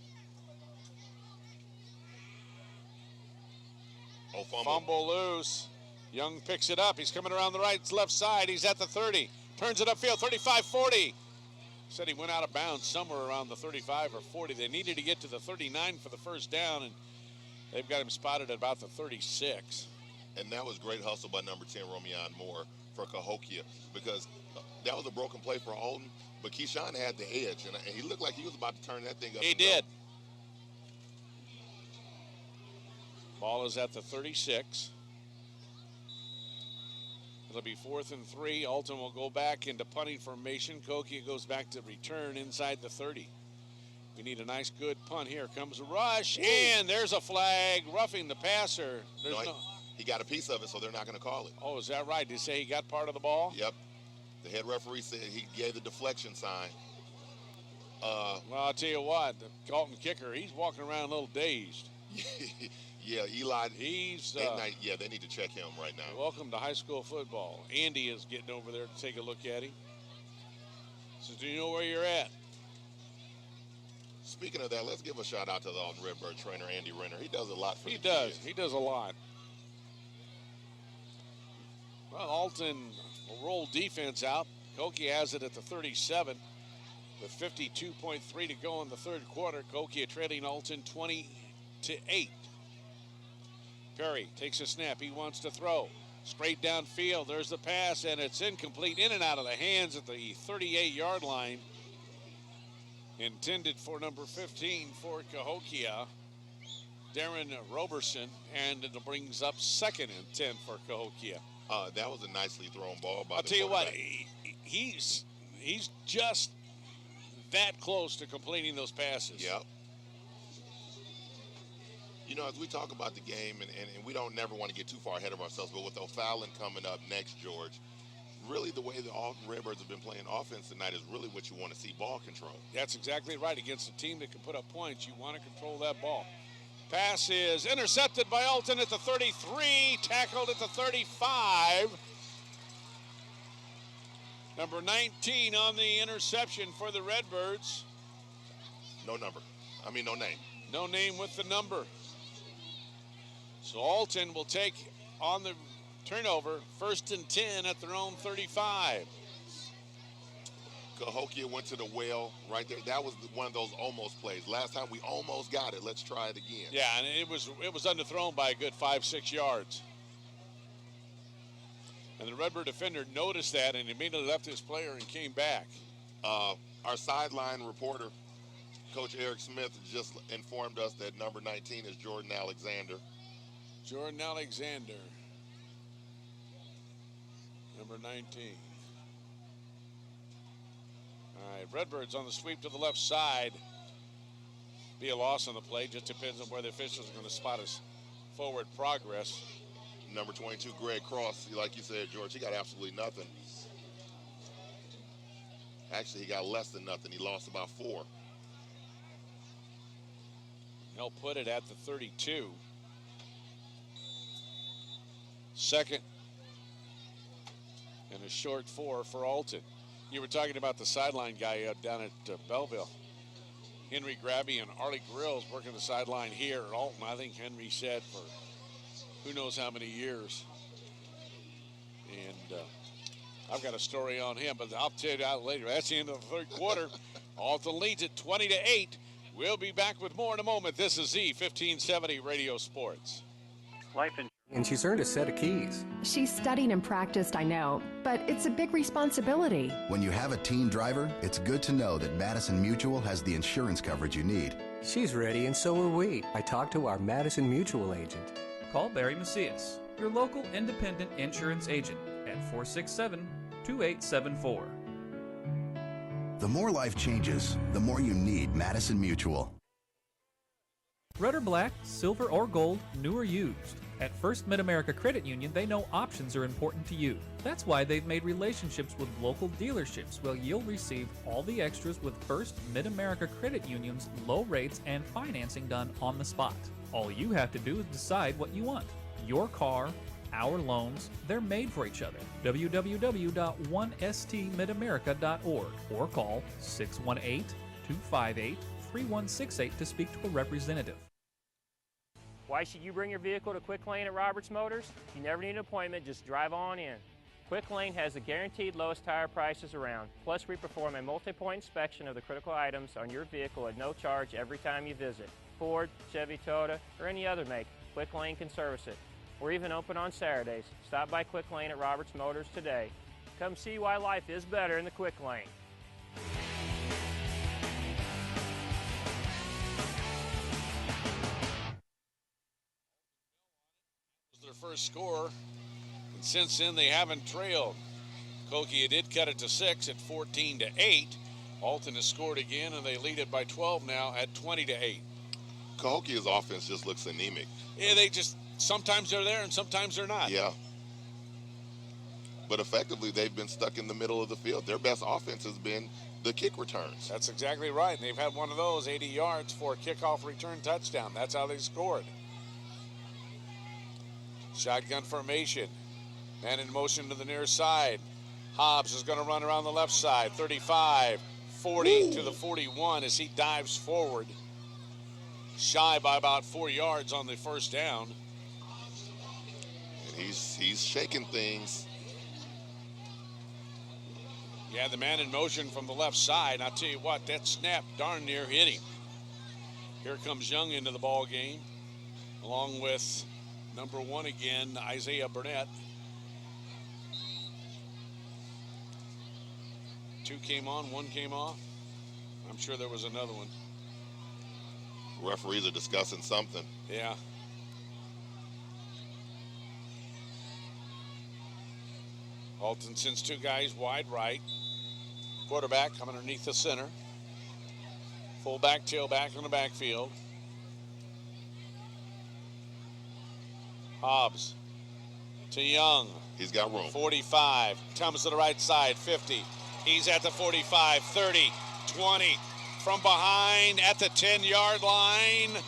Oh, fumble loose. Young picks it up. He's coming around the left side. He's at the 30. Turns it upfield, 35-40. said he went out of bounds somewhere around the 35 or 40. They needed to get to the 39 for the first down, and they've got him spotted at about the 36. And that was great hustle by number 10, Romion Moore, for Cahokia, because that was a broken play for Alton, but Keyshawn had the edge, and he looked like he was about to turn that thing up. He did. Ball is at the 36. It'll be 4th and 3. Alton will go back into punting formation. Cahokia goes back to return inside the 30. We need a nice, good punt. Here comes a rush, and there's a flag roughing the passer. He got a piece of it, so they're not going to call it. Oh, is that right? Did he say he got part of the ball? Yep. The head referee said he gave the deflection sign. Well, I'll tell you what, the Alton kicker, he's walking around a little dazed. Yeah, Eli. He's. They need to check him right now. Welcome to high school football. Andy is getting over there to take a look at him. So, do you know where you're at? Speaking of that, let's give a shout out to the Alton Redbird trainer, Andy Renner. He does a lot for He the does. kids. He does a lot. Well, Alton will roll defense out. Cahokia has it at the 37 with 52.3 to go in the third quarter. Cahokia trailing Alton 20-8. Perry takes a snap. He wants to throw. Straight downfield. There's the pass, and it's incomplete. In and out of the hands at the 38-yard line. Intended for number 15 for Cahokia, Darren Roberson, and it brings up 2nd and 10 for Cahokia. That was a nicely thrown ball by I'll the tell you what, quarterback. he's just that close to completing those passes. Yep. You know, as we talk about the game, and we don't never want to get too far ahead of ourselves, but with O'Fallon coming up next, George, really the way the Alton Redbirds have been playing offense tonight is really what you want to see, ball control. That's exactly right. Against a team that can put up points, you want to control that ball. Pass is intercepted by Alton at the 33, tackled at the 35. Number 19 on the interception for the Redbirds. No name. No name with the number. So Alton will take on the turnover, 1st and 10 at their own 35. Cahokia went to the well right there. That was one of those almost plays. Last time we almost got it. Let's try it again. Yeah, and it was underthrown by a good 5-6 yards. And the Redbird defender noticed that and immediately left his player and came back. Our sideline reporter, Coach Eric Smith, just informed us that number 19 is Jordan Alexander. Jordan Alexander, number 19. All right, Redbirds on the sweep to the left side. Be a loss on the play. Just depends on where the officials are going to spot his forward progress. Number 22, Greg Cross, like you said, George, he got absolutely nothing. Actually, he got less than nothing. He lost about 4. He'll put it at the 32. 2nd and a short 4 for Alton. You were talking about the sideline guy down at Belleville. Henry Grabby and Arlie Grills working the sideline here at Alton. I think Henry said for who knows how many years. And I've got a story on him, but I'll tell you that later. That's the end of the third quarter. Alton leads it 20-8. We'll be back with more in a moment. This is Z1570 Radio Sports. And she's earned a set of keys. She's studied and practiced, I know, but it's a big responsibility. When you have a teen driver, it's good to know that Madison Mutual has the insurance coverage you need. She's ready, and so are we. I talked to our Madison Mutual agent. Call Barry Macias, your local independent insurance agent, at 467-2874. The more life changes, the more you need Madison Mutual. Red or black, silver or gold, new or used. At First Mid-America Credit Union, they know options are important to you. That's why they've made relationships with local dealerships where you'll receive all the extras with First Mid-America Credit Union's low rates and financing done on the spot. All you have to do is decide what you want. Your car, our loans, they're made for each other. www.1stmidamerica.org or call 618-258-3168 to speak to a representative. Why should you bring your vehicle to Quick Lane at Roberts Motors? You never need an appointment, just drive on in. Quick Lane has the guaranteed lowest tire prices around. Plus, we perform a multi-point inspection of the critical items on your vehicle at no charge every time you visit. Ford, Chevy, Toyota, or any other make, Quick Lane can service it. We're even open on Saturdays. Stop by Quick Lane at Roberts Motors today. Come see why life is better in the Quick Lane. Their first score, and since then they haven't trailed. Cahokia did cut it to 6 at 14-8. Alton has scored again, and they lead it by 12 now at 20-8. Cahokia's offense just looks anemic. Yeah, they just, sometimes they're there and sometimes they're not. Yeah. But effectively, they've been stuck in the middle of the field. Their best offense has been the kick returns. That's exactly right. And they've had one of those, 80 yards for a kickoff return touchdown. That's how they scored. Shotgun formation. Man in motion to the near side. Hobbs is going to run around the left side. 35, 40 to the 41 as he dives forward. Shy by about 4 yards on the first down. And he's shaking things. Yeah, the man in motion from the left side. I'll tell you what, that snap darn near hit him. Here comes Young into the ball game, along with number 1 again, Isaiah Burnett. 2 came on, 1 came off. I'm sure there was another one. Referees are discussing something. Yeah. Alton sends 2 guys wide right. Quarterback coming underneath the center. Fullback, tailback in the backfield. Hobbs to Young. He's got room. 45. Comes to the right side. 50. He's at the 45. 30. 20. From behind at the 10-yard line.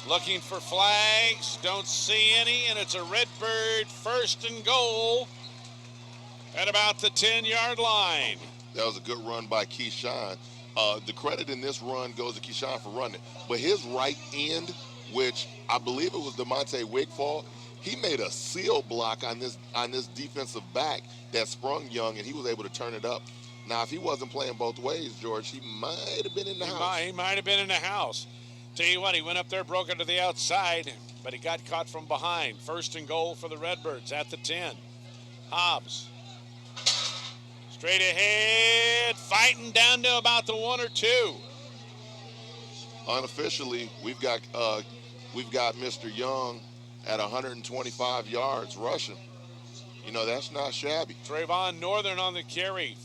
Looking for flags. Don't see any. And it's a Redbird first and goal at about the 10-yard line. That was a good run by Keyshawn. The credit in this run goes to Keyshawn for running. But his right end, which I believe it was DeMonte Wigfall, he made a seal block on this defensive back that sprung Young, and he was able to turn it up. Now, if he wasn't playing both ways, George, he might have been in the house. He might have been in the house. Tell you what, he went up there, broke it to the outside, but he got caught from behind. First and goal for the Redbirds at the 10. Hobbs. Straight ahead, fighting down to about the 1 or 2. Unofficially, we've got Mr. Young at 125 yards rushing. You know, that's not shabby. Trayvon Northern on the carry.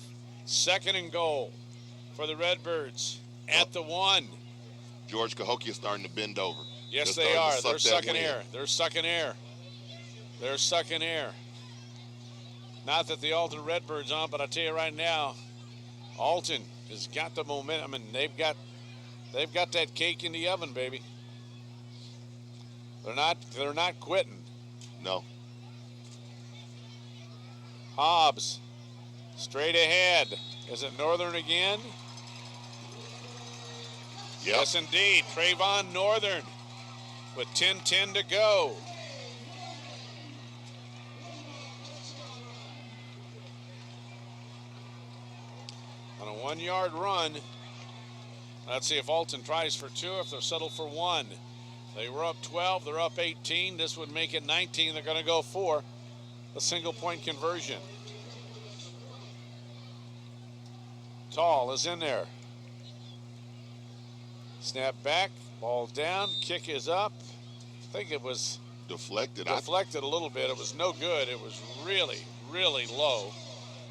Second and goal for the Redbirds at the 1. George, Cahokia starting to bend over. Yes, they are. They're sucking air. They're sucking air. They're sucking air. Not that the Alton Redbirds on, but I tell you right now, Alton has got the momentum, and they've got that cake in the oven, baby. They're not quitting. No. Hobbs, straight ahead. Is it Northern again? Yep. Yes, indeed. Trayvon Northern with 10:10 to go. On a 1-yard run. Let's see if Alton tries for 2, if they'll settle for 1. They were up 12, they're up 18. This would make it 19. They're going to go for a single-point conversion. Tall is in there. Snap back, ball down, kick is up. I think it was deflected a little bit. It was no good. It was really, really low.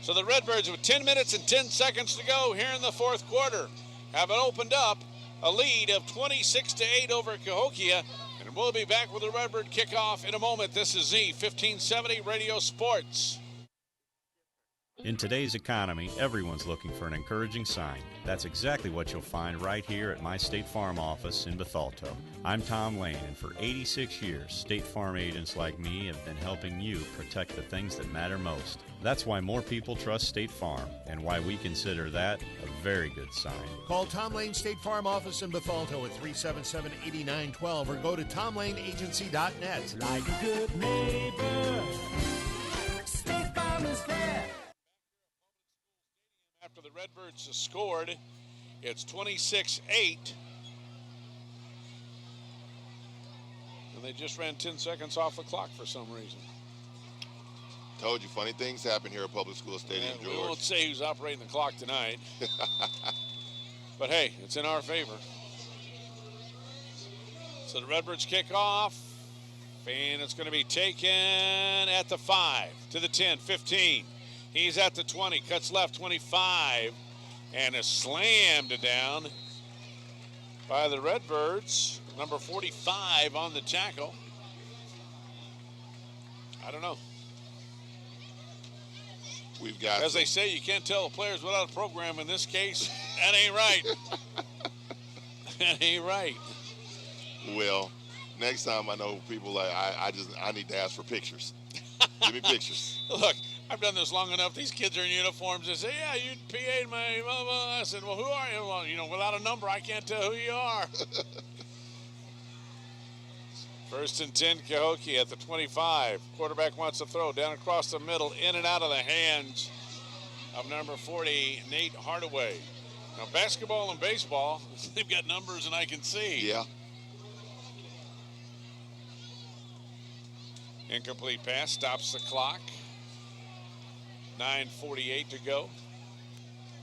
So the Redbirds with 10 minutes and 10 seconds to go here in the fourth quarter have it opened up a lead of 26-8 over Cahokia. And we'll be back with the Redbird kickoff in a moment. This is Z1570 Radio Sports. In today's economy, everyone's looking for an encouraging sign. That's exactly what you'll find right here at my State Farm office in Bethalto. I'm Tom Lane, and for 86 years, State Farm agents like me have been helping you protect the things that matter most. That's why more people trust State Farm, and why we consider that a very good sign. Call Tom Lane State Farm office in Bethalto at 377-8912 or go to tomlaneagency.net. Like a good neighbor, State Farm is fair. After the Redbirds have scored, it's 26-8. And they just ran 10 seconds off the clock for some reason. Told you, funny things happen here at Public School Stadium, George. We won't say who's operating the clock tonight. But, hey, it's in our favor. So the Redbirds kick off. And it's going to be taken at the 5, to the 10, 15. He's at the 20, cuts left, 25. And is slammed down by the Redbirds. Number 45 on the tackle. I don't know. We've got, as they say, you can't tell the players without a program. In this case, that ain't right. That ain't right. Well, next time I know people like I need to ask for pictures. Give me pictures. Look, I've done this long enough. These kids are in uniforms. They say, "Yeah, you PA'd my blah, blah." I said, "Well, who are you?" "Well, you know, without a number, I can't tell who you are." First and 10, Cahokia at the 25. Quarterback wants to throw down across the middle, in and out of the hands of number 40, Nate Hardaway. Now, basketball and baseball, they've got numbers and I can see. Yeah. Incomplete pass, stops the clock. 9:48 to go.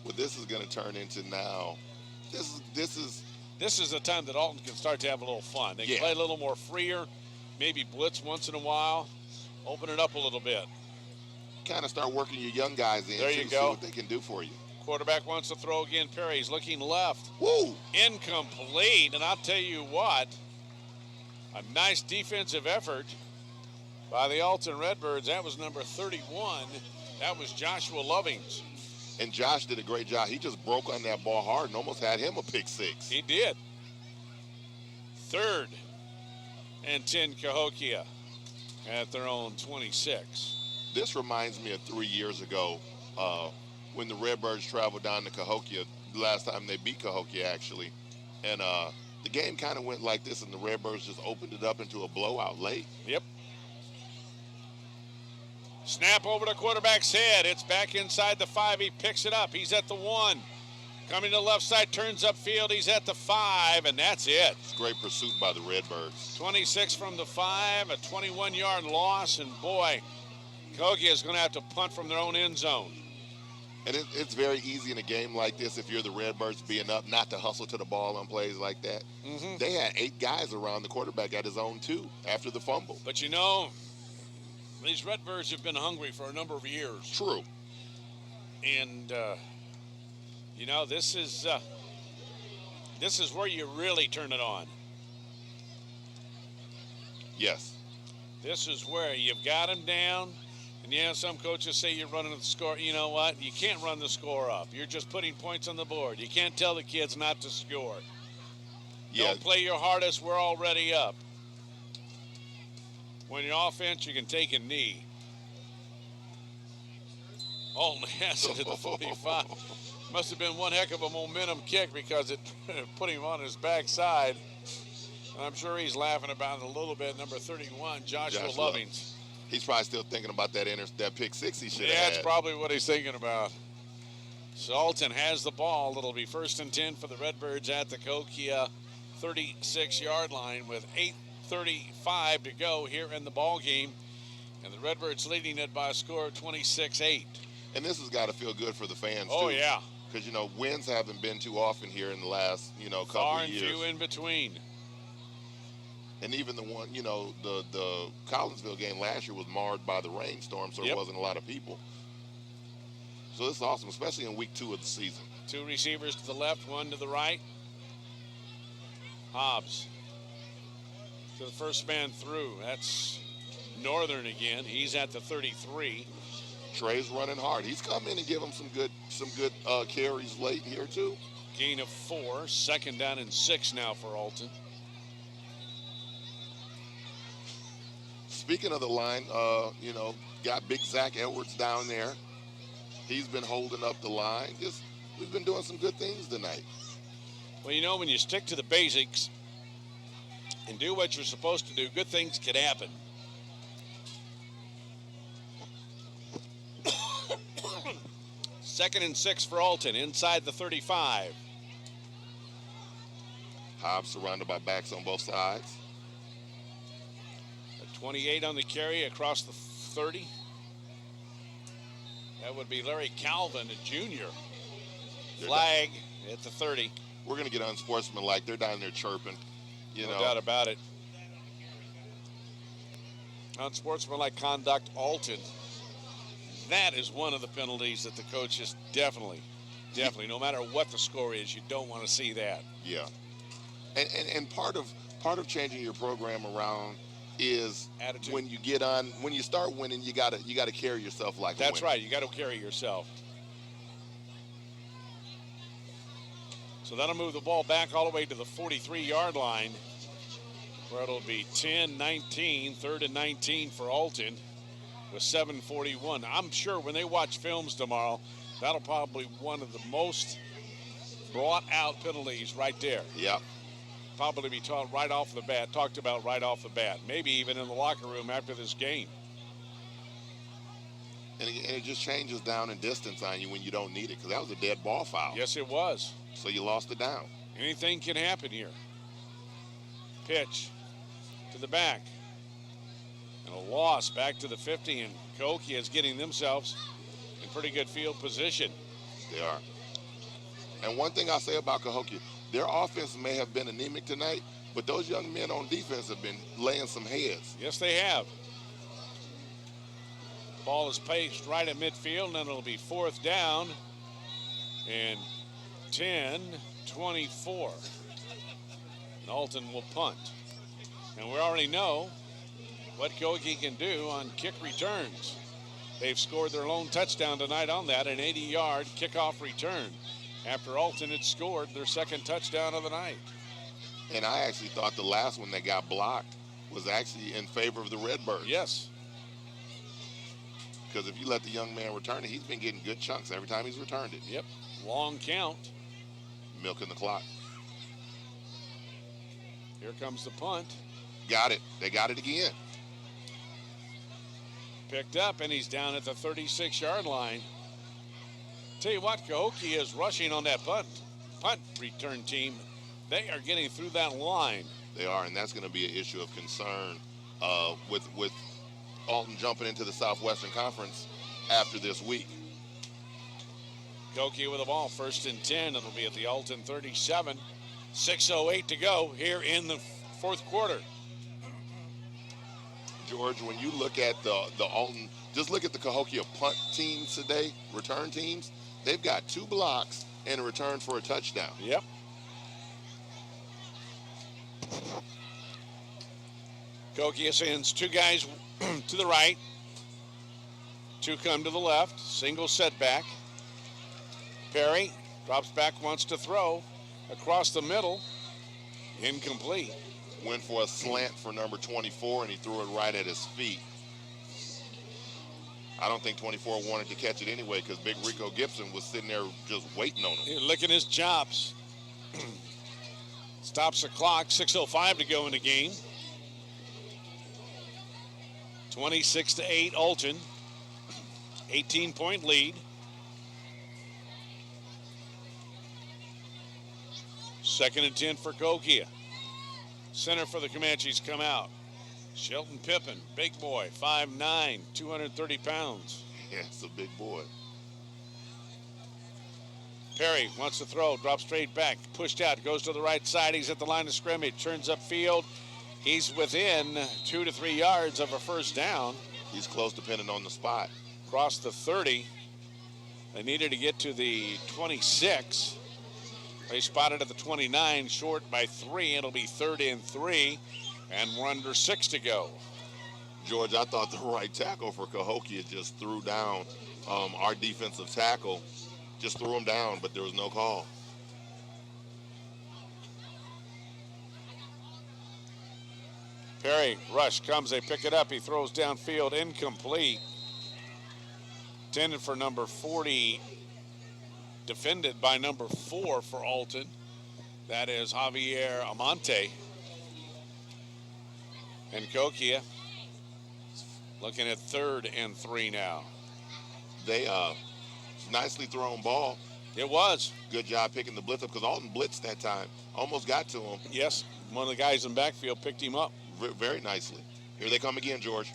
Well, this is going to turn into now. This is the time that Alton can start to have a little fun. They can play a little more freer, maybe blitz once in a while, open it up a little bit. Kind of start working your young guys in. There you see go. what they can do for you. Quarterback wants to throw again. Perry's looking left. Woo! Incomplete. And I'll tell you what, a nice defensive effort by the Alton Redbirds. That was number 31. That was Joshua Lovings. And Josh did a great job. He just broke on that ball hard and almost had him a pick six. He did. 3rd and 10, Cahokia at their own 26. This reminds me of 3 years ago when the Redbirds traveled down to Cahokia, the last time they beat Cahokia, actually. And the game kind of went like this, and the Redbirds just opened it up into a blowout late. Yep. Snap over the quarterback's head. It's back inside the 5. He picks it up. He's at the 1. Coming to the left side, turns upfield. He's at the 5, and that's it. It's great pursuit by the Redbirds. 26 from the 5, a 21-yard loss, and boy, Cahokia is going to have to punt from their own end zone. And it's very easy in a game like this, if you're the Redbirds being up, not to hustle to the ball on plays like that. Mm-hmm. They had 8 guys around the quarterback at his own 2 after the fumble. But you know, these Redbirds have been hungry for a number of years. True. And, you know, this is where you really turn it on. Yes. This is where you've got them down. And, yeah, some coaches say you're running the score. You know what? You can't run the score up. You're just putting points on the board. You can't tell the kids not to score. Yeah. Don't play your hardest. We're already up. When you're offense, you can take a knee. Alton has it at the 45. Must have been one heck of a momentum kick because it put him on his backside. I'm sure he's laughing about it a little bit. Number 31, Joshua Lovings. He's probably still thinking about that pick six he should have had. had. That's probably what he's thinking about. So Alton has the ball. It'll be 1st and 10 for the Redbirds at the Cahokia 36-yard line with 8:35 to go here in the ball game. And the Redbirds leading it by a score of 26-8. And this has got to feel good for the fans, Oh, too. yeah. Because, you know, wins haven't been too often here in the last, couple Far of years. and few in between. And even the one, the Collinsville game last year was marred by the rainstorm, so there wasn't a lot of people. So this is awesome, especially in week 2 of the season. 2 receivers to the left, 1 to the right. Hobbs to the first man through. That's Northern again. He's at the 33. Trey's running hard. He's come in and give him some good carries late here too. Gain of 4. 2nd down and 6 now for Alton. Speaking of the line, got big Zach Edwards down there. He's been holding up the line. We've been doing some good things tonight. Well, when you stick to the basics and do what you're supposed to do, good things can happen. 2nd and 6 for Alton inside the 35. Hobbs surrounded by backs on both sides. A 28 on the carry across the 30. That would be Larry Calvin, a junior. Flag at the 30. We're going to get unsportsmanlike. They're down there chirping. No doubt about it. Unsportsmanlike conduct, Alton. That is one of the penalties that the coaches definitely, no matter what the score is, you don't want to see that. Yeah. And part of changing your program around is attitude. When you start winning, you gotta carry yourself like that's right. You got to carry yourself. So that'll move the ball back all the way to the 43-yard line, where it'll be 10-19, 3rd and 19 for Alton with 7:41. I'm sure when they watch films tomorrow, that'll probably one of the most brought out penalties right there. Yep. Probably be talked about right off the bat, maybe even in the locker room after this game. And it just changes down in distance on you when you don't need it, because that was a dead ball foul. Yes, it was. So you lost it down. Anything can happen here. Pitch to the back. And a loss back to the 50, and Cahokia is getting themselves in pretty good field position. They are. And one thing I'll say about Cahokia, their offense may have been anemic tonight, but those young men on defense have been laying some heads. Yes, they have. Ball is paced right at midfield, and it'll be 4th down and 10-24. And Alton will punt. And we already know what Cahokia can do on kick returns. They've scored their lone touchdown tonight on that, an 80-yard kickoff return, after Alton had scored their 2nd touchdown of the night. And I actually thought the last one that got blocked was actually in favor of the Redbirds. Yes. Because if you let the young man return it, he's been getting good chunks every time he's returned it. Yep. Long count. Milking the clock. Here comes the punt. Got it. They got it again. Picked up, and he's down at the 36-yard line. Tell you what, Cahokia is rushing on that punt return team. They are getting through that line. They are, and that's going to be an issue of concern with Alton jumping into the Southwestern Conference after this week. Cahokia with the ball, 1st and 10. It'll be at the Alton 37. 6:08 to go here in the 4th quarter. George, when you look at the Alton, just look at the Cahokia punt teams today, return teams. They've got 2 blocks and a return for a touchdown. Yep. Cahokia sends 2 guys to the right. 2 come to the left. Single setback. Perry drops back, wants to throw. Across the middle. Incomplete. Went for a slant for number 24, and he threw it right at his feet. I don't think 24 wanted to catch it anyway, because Big Rico Gibson was sitting there just waiting on him. He's licking his chops. Stops the clock. 6:05 to go in the game. 26-8 Alton. 18-point lead. 2nd and 10 for Cahokia. Center for the Comanches come out. Shelton Pippin, big boy, 5'9", 230 pounds. Yeah, it's a big boy. Perry wants to throw, drops straight back, pushed out, goes to the right side. He's at the line of scrimmage, turns upfield. He's within 2 to 3 yards of a 1st down. He's close depending on the spot. Across the 30. They needed to get to the 26. They spotted at the 29, short by 3. It'll be 3rd and 3, and we're under 6 to go. George, I thought the right tackle for Cahokia just threw down our defensive tackle. Just threw him down, but there was no call. Perry, rush comes, they pick it up. He throws downfield, incomplete. Intended for number 40. Defended by number 4 for Alton. That is Javier Amante. And Cahokia looking at 3rd and 3 now. They Nicely thrown ball. It was. Good job picking the blitz up because Alton blitzed that time. Almost got to him. Yes, one of the guys in the backfield picked him up. Very nicely. Here they come again, George.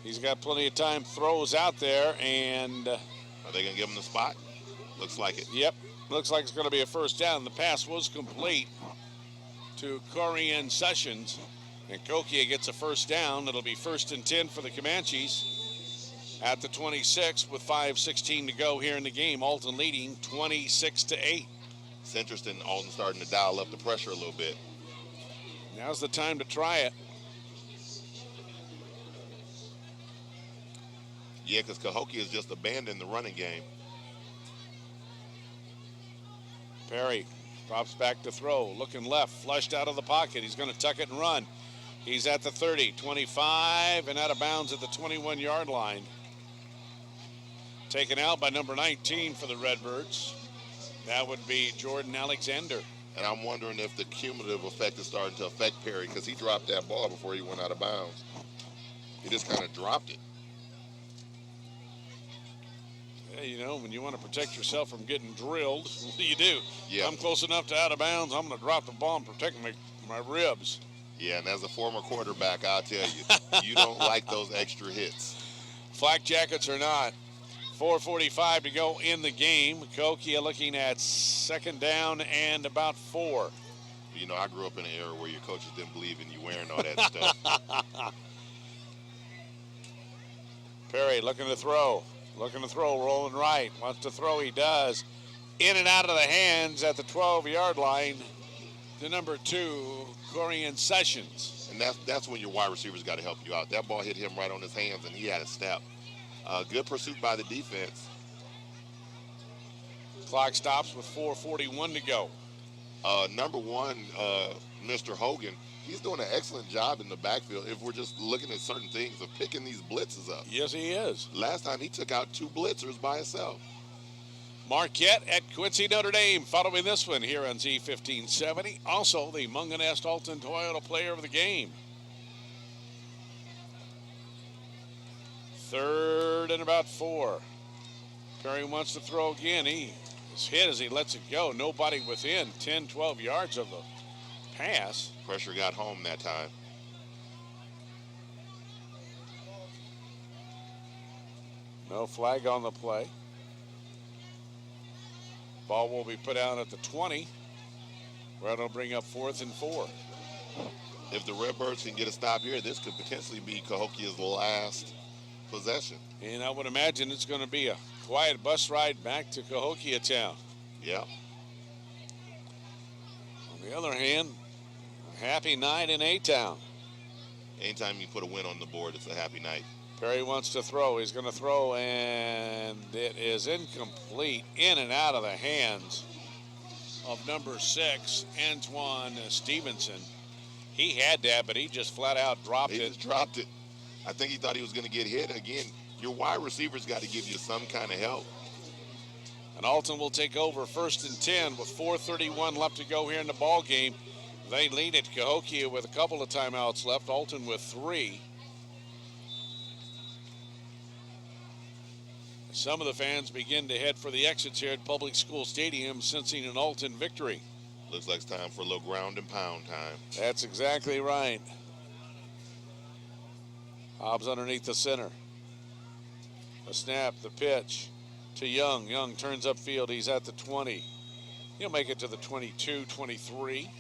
He's got plenty of time. Throws out there, and are they going to give him the spot? Looks like it. Yep. Looks like it's going to be a first down. The pass was complete to Corian Sessions, and Cahokia gets a first down. It'll be 1st and 10 for the Comanches at the 26 with 5:16 to go here in the game. Alton leading 26-8. It's interesting. Alton starting to dial up the pressure a little bit. Now's the time to try it. Yeah, because Cahokia has just abandoned the running game. Perry drops back to throw, looking left, flushed out of the pocket. He's going to tuck it and run. He's at the 30, 25, and out of bounds at the 21-yard line. Taken out by number 19 for the Redbirds. That would be Jordan Alexander. And I'm wondering if the cumulative effect is starting to affect Perry because he dropped that ball before he went out of bounds. He just kind of dropped it. Yeah, you know, when you want to protect yourself from getting drilled, what do? Yeah. I'm close enough to out of bounds, I'm going to drop the ball and protect my ribs. Yeah, and as a former quarterback, I'll tell you, you don't like those extra hits. Flak jackets or not. 4:45 to go in the game. Cahokia looking at 2nd down and about 4. You know, I grew up in an era where your coaches didn't believe in you wearing all that stuff. Perry looking to throw, rolling right. Wants to throw, he does. In and out of the hands at the 12-yard line to number 2, Corian Sessions. And that's when your wide receivers got to help you out. That ball hit him right on his hands, and he had a step. Good pursuit by the defense. Clock stops with 4:41 to go. Number 1, Mr. Hogan, he's doing an excellent job in the backfield if we're just looking at certain things of picking these blitzes up. Yes, he is. Last time he took out 2 blitzers by himself. Marquette at Quincy Notre Dame following this one here on Z1570. Also, the Munganest Alton Toyota Player of the Game. 3rd and about 4. Perry wants to throw again. He is hit as he lets it go. Nobody within 10, 12 yards of the pass. Pressure got home that time. No flag on the play. Ball will be put out at the 20, where it'll bring up 4th and 4. If the Redbirds can get a stop here, this could potentially be Cahokia's last possession. And I would imagine it's going to be a quiet bus ride back to Cahokia town. Yeah. On the other hand, a happy night in A-Town. Anytime you put a win on the board, it's a happy night. Perry wants to throw. He's going to throw, and it is incomplete. In and out of the hands of number 6, Antoine Stevenson. He had that, but he just flat out dropped it. He just dropped it. I think he thought he was going to get hit. Again, your wide receivers got to give you some kind of help. And Alton will take over 1st and 10 with 4:31 left to go here in the ball game. They lead at Cahokia with a couple of timeouts left. Alton with 3. Some of the fans begin to head for the exits here at Public School Stadium, sensing an Alton victory. Looks like it's time for a little ground and pound time. That's exactly right. Hobbs underneath the center. A snap, the pitch to Young. Young turns upfield. He's at the 20. He'll make it to the 22, 23.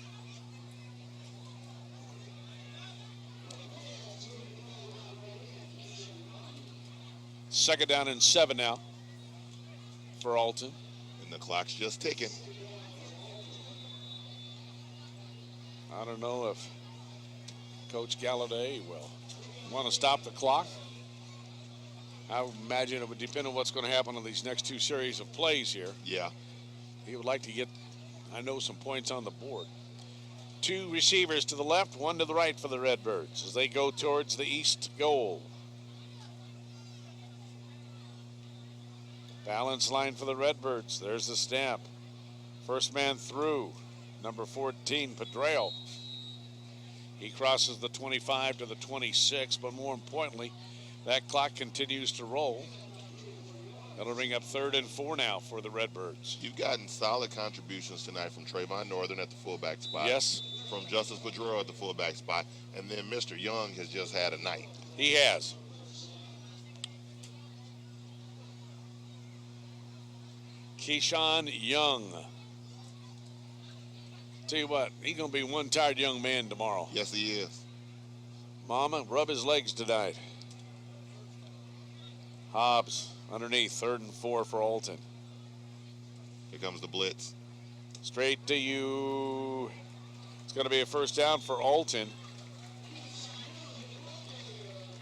Second down and 7 now for Alton. And the clock's just ticking. I don't know if Coach Galladay will want to stop the clock. I would imagine it would depend on what's going to happen on these next 2 series of plays here. Yeah. He would like to get, I know, some points on the board. 2 receivers to the left, 1 to the right for the Redbirds as they go towards the east goal. Balance line for the Redbirds. There's the snap. First man through, number 14, Pedrell. He crosses the 25 to the 26, but more importantly, that clock continues to roll. That'll bring up 3rd and 4 now for the Redbirds. You've gotten solid contributions tonight from Trayvon Northern at the fullback spot. Yes. From Justice Pedro at the fullback spot. And then Mr. Young has just had a night. He has. Keyshawn Young. Tell you what, he's going to be one tired young man tomorrow. Yes, he is. Mama, rub his legs tonight. Hobbs underneath, 3rd and 4 for Alton. Here comes the blitz. Straight to you. It's going to be a first down for Alton.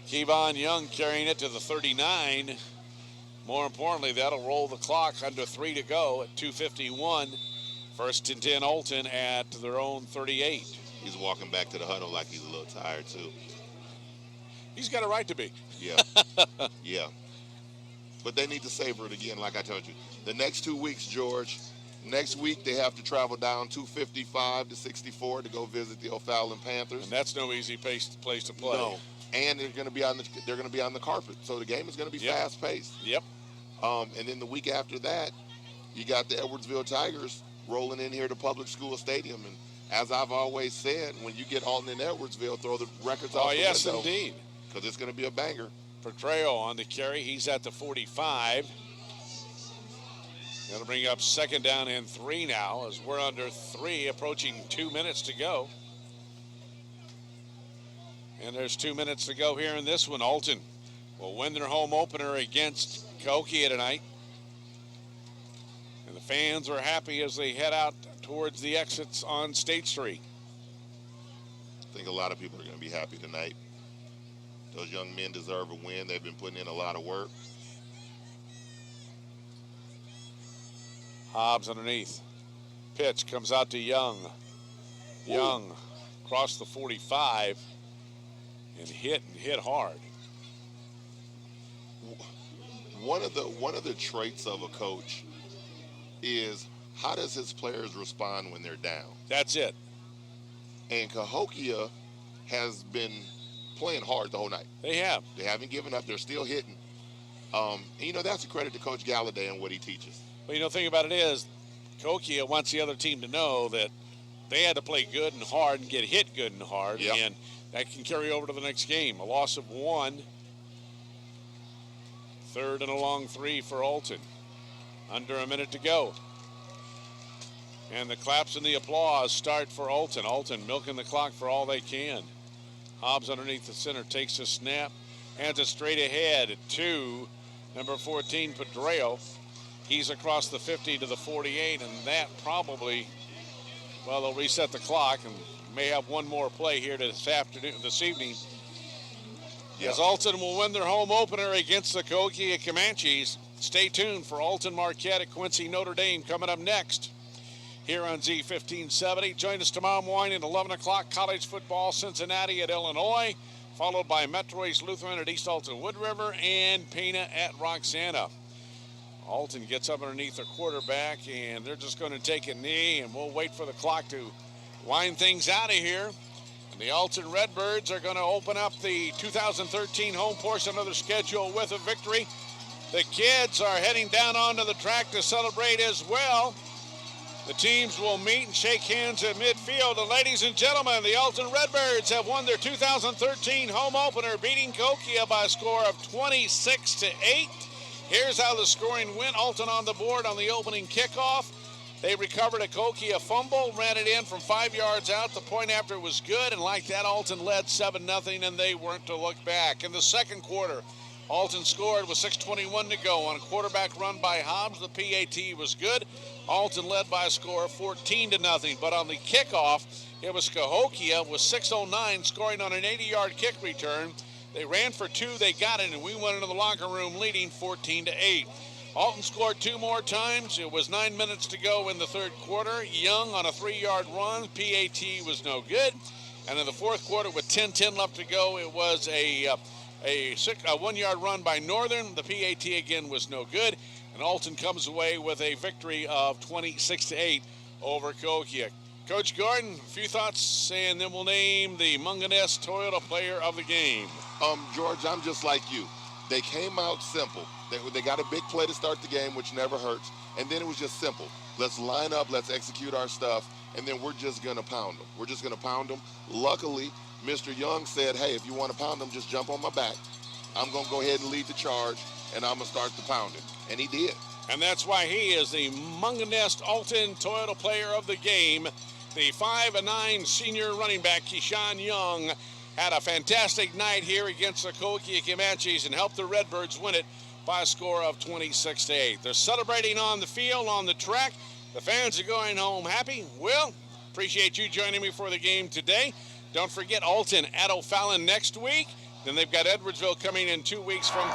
Keyshawn Young carrying it to the 39. More importantly, that'll roll the clock under 3 to go at 2:51. 1st and 10 Alton at their own 38. He's walking back to the huddle like he's a little tired, too. He's got a right to be. Yeah. Yeah. But they need to savor it again, like I told you. The next 2 weeks, George, next week they have to travel down 255 to 64 to go visit the O'Fallon Panthers. And that's no easy place to play. No. And they're going to be on the carpet. So the game is going to be fast-paced. Yep. And then the week after that, you got the Edwardsville Tigers rolling in here to Public School Stadium. And as I've always said, when you get Alton and Edwardsville, throw the records off the window. Oh, yes, indeed. Because it's going to be a banger. Petreo on the carry. He's at the 45. That'll bring up 2nd down and 3 now as we're under 3, approaching 2 minutes to go. And there's 2 minutes to go here in this one. Alton will win their home opener against Cahokia tonight. And the fans are happy as they head out towards the exits on State Street. I think a lot of people are going to be happy tonight. Those young men deserve a win. They've been putting in a lot of work. Hobbs underneath. Pitch comes out to Young. Young across the 45 and hit hard. One of the traits of a coach is how does his players respond when they're down? That's it. And Cahokia has been playing hard the whole night. They have. They haven't given up. They're still hitting. And, that's a credit to Coach Galladay and what he teaches. Well, the thing about it is, Cahokia wants the other team to know that they had to play good and hard and get hit good and hard, and that can carry over to the next game. A loss of 1. 3rd and a long 3 for Alton. Under a minute to go. And the claps and the applause start for Alton. Alton milking the clock for all they can. Hobbs underneath the center takes a snap, hands it straight ahead to number 14, Pedreo. He's across the 50 to the 48, and that probably, they'll reset the clock and may have one more play here this evening. As Alton will win their home opener against the Cahokia Comanches. Stay tuned for Alton Marquette at Quincy Notre Dame coming up next here on Z1570. Join us tomorrow morning at 11 o'clock. College football, Cincinnati at Illinois, followed by Metro East Lutheran at East Alton Wood River and Pena at Roxana. Alton gets up underneath their quarterback, and they're just going to take a knee, and we'll wait for the clock to wind things out of here. And the Alton Redbirds are going to open up the 2013 home portion of their schedule with a victory. The kids are heading down onto the track to celebrate as well. The teams will meet and shake hands at midfield. And ladies and gentlemen, the Alton Redbirds have won their 2013 home opener, beating Cahokia by a score of 26-8. Here's how the scoring went. Alton on the board on the opening kickoff. They recovered a Cahokia fumble, ran it in from 5 yards out. The point after was good, and like that, Alton led 7-0, and they weren't to look back. In the second quarter, Alton scored with 6:21 to go on a quarterback run by Hobbs. The PAT was good. Alton led by a score of 14-0. But on the kickoff, it was Cahokia with 6:09 scoring on an 80-yard kick return. They ran for 2, they got it, and we went into the locker room leading 14-8. Alton scored 2 more times. It was 9 minutes to go in the third quarter. Young on a 3-yard run. PAT was no good. And in the fourth quarter with 10:10 left to go, it was a 1-yard run by Northern. The PAT again was no good. And Alton comes away with a victory of 26-8 over Cahokia. Coach Gordon, a few thoughts, and then we'll name the Munganess Toyota player of the game. George, I'm just like you. They came out simple. They got a big play to start the game, which never hurts. And then it was just simple. Let's line up, let's execute our stuff, and then we're just going to pound them. We're just going to pound them. Luckily, Mr. Young said, hey, if you want to pound them, just jump on my back. I'm going to go ahead and lead the charge, and I'm going to start the pounding. And he did. And that's why he is the Munganest Alton Toyota Player of the Game. The 5'9" senior running back, Keyshawn Young, had a fantastic night here against the Cahokia Comanches and helped the Redbirds win it by a score of 26-8. They're celebrating on the field, on the track. The fans are going home happy. Will, appreciate you joining me for the game today. Don't forget Alton at O'Fallon next week. Then they've got Edwardsville coming in 2 weeks from...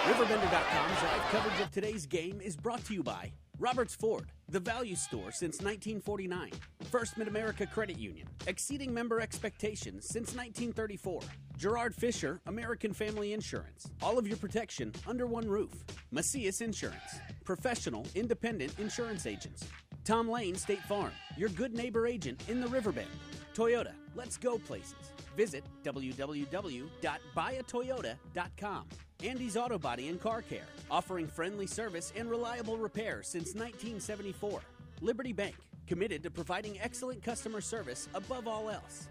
RiverBender.com's live coverage of today's game is brought to you by Roberts Ford, the value store since 1949. First Mid-America Credit Union, exceeding member expectations since 1934. Gerard Fisher, American Family Insurance. All of your protection under one roof. Macias Insurance, professional, independent insurance agents. Tom Lane State Farm, your good neighbor agent in the Riverbend. Toyota, let's go places. Visit www.buyatoyota.com. Andy's Auto Body and Car Care, offering friendly service and reliable repair since 1974. Liberty Bank, committed to providing excellent customer service above all else.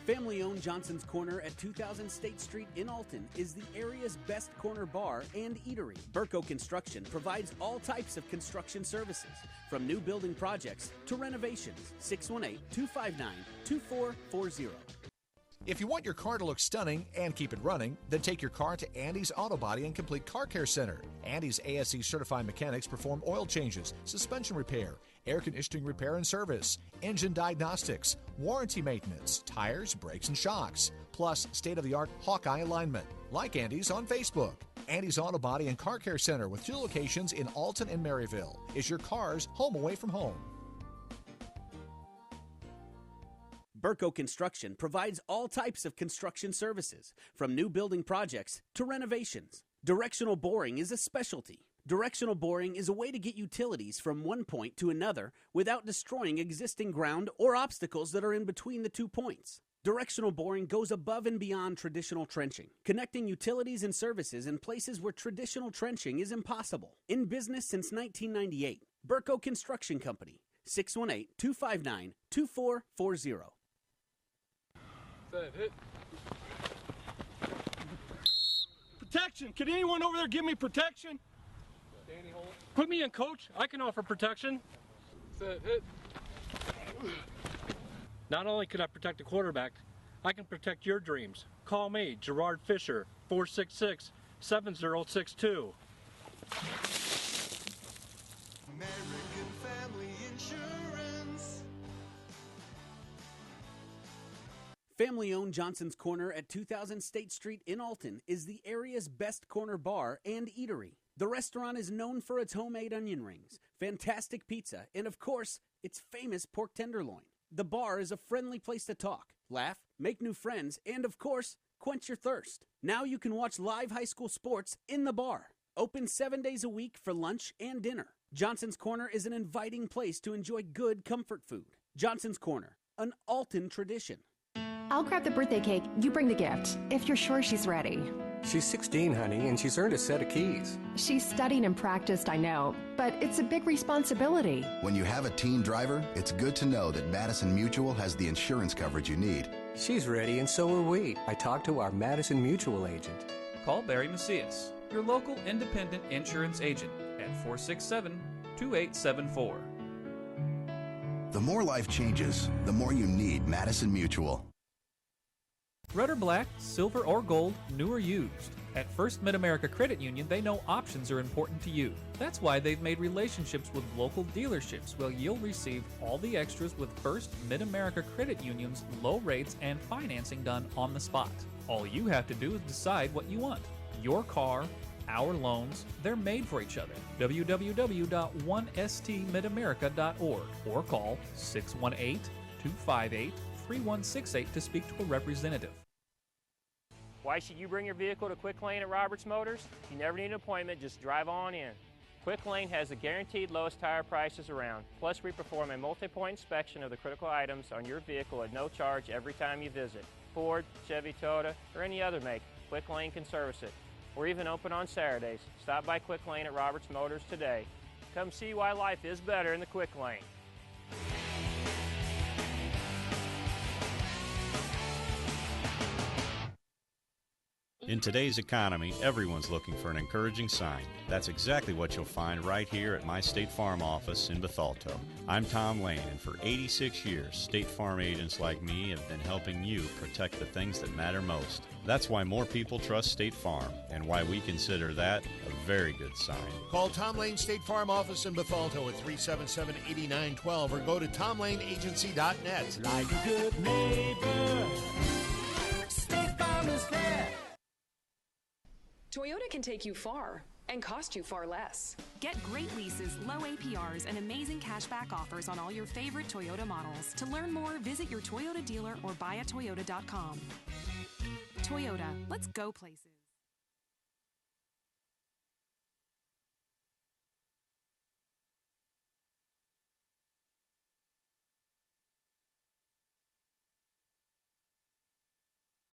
Family-owned Johnson's Corner at 2000 State Street in Alton is the area's best corner bar and eatery. Burco Construction provides all types of construction services, from new building projects to renovations. 618-259-2440. If you want your car to look stunning and keep it running, then take your car to Andy's Auto Body and Complete Car Care Center. Andy's ASE certified mechanics perform oil changes, suspension repair, air conditioning repair and service, engine diagnostics, warranty maintenance, tires, brakes, and shocks, plus state-of-the-art Hawkeye alignment. Like Andy's on Facebook. Andy's Auto Body and Car Care Center with 2 locations in Alton and Maryville is your car's home away from home. Burco Construction provides all types of construction services, from new building projects to renovations. Directional boring is a specialty. Directional boring is a way to get utilities from one point to another without destroying existing ground or obstacles that are in between the 2 points. Directional boring goes above and beyond traditional trenching, connecting utilities and services in places where traditional trenching is impossible. In business since 1998, Burco Construction Company, 618-259-2440. Hit. Protection. Can anyone over there give me protection? Danny, hold it. Put me in, coach. I can offer protection. Hit. Not only can I protect the quarterback, I can protect your dreams. Call me, Gerard Fisher, 466-7062. American Family Insurance. Family-owned Johnson's Corner at 2000 State Street in Alton is the area's best corner bar and eatery. The restaurant is known for its homemade onion rings, fantastic pizza, and of course, its famous pork tenderloin. The bar is a friendly place to talk, laugh, make new friends, and of course, quench your thirst. Now you can watch live high school sports in the bar. Open 7 days a week for lunch and dinner. Johnson's Corner is an inviting place to enjoy good comfort food. Johnson's Corner, an Alton tradition. I'll grab the birthday cake, you bring the gift, if you're sure she's ready. She's 16, honey, and she's earned a set of keys. She's studied and practiced, I know, but it's a big responsibility. When you have a teen driver, it's good to know that Madison Mutual has the insurance coverage you need. She's ready, and so are we. I talked to our Madison Mutual agent. Call Barry Macias, your local independent insurance agent, at 467-2874. The more life changes, the more you need Madison Mutual. Red or black, silver or gold, new or used. At First Mid-America Credit Union, they know options are important to you. That's why they've made relationships with local dealerships where you'll receive all the extras with First Mid-America Credit Union's low rates and financing done on the spot. All you have to do is decide what you want. Your car, our loans, they're made for each other. www.1stmidamerica.org or call 618-258-3168 to speak to a representative. Why should you bring your vehicle to Quick Lane at Roberts Motors? You never need an appointment, just drive on in. Quick Lane has the guaranteed lowest tire prices around. Plus, we perform a multi-point inspection of the critical items on your vehicle at no charge every time you visit. Ford, Chevy, Toyota, or any other make, Quick Lane can service it. We're even open on Saturdays. Stop by Quick Lane at Roberts Motors today. Come see why life is better in the Quick Lane. In today's economy, everyone's looking for an encouraging sign. That's exactly what you'll find right here at my State Farm office in Bethalto. I'm Tom Lane, and for 86 years, State Farm agents like me have been helping you protect the things that matter most. That's why more people trust State Farm, and why we consider that a very good sign. Call Tom Lane State Farm office in Bethalto at 377-8912 or go to tomlaneagency.net. Like a good neighbor, State Farm is there. Toyota can take you far and cost you far less. Get great leases, low APRs, and amazing cashback offers on all your favorite Toyota models. To learn more, visit your Toyota dealer or buyatoyota.com. Toyota, let's go places.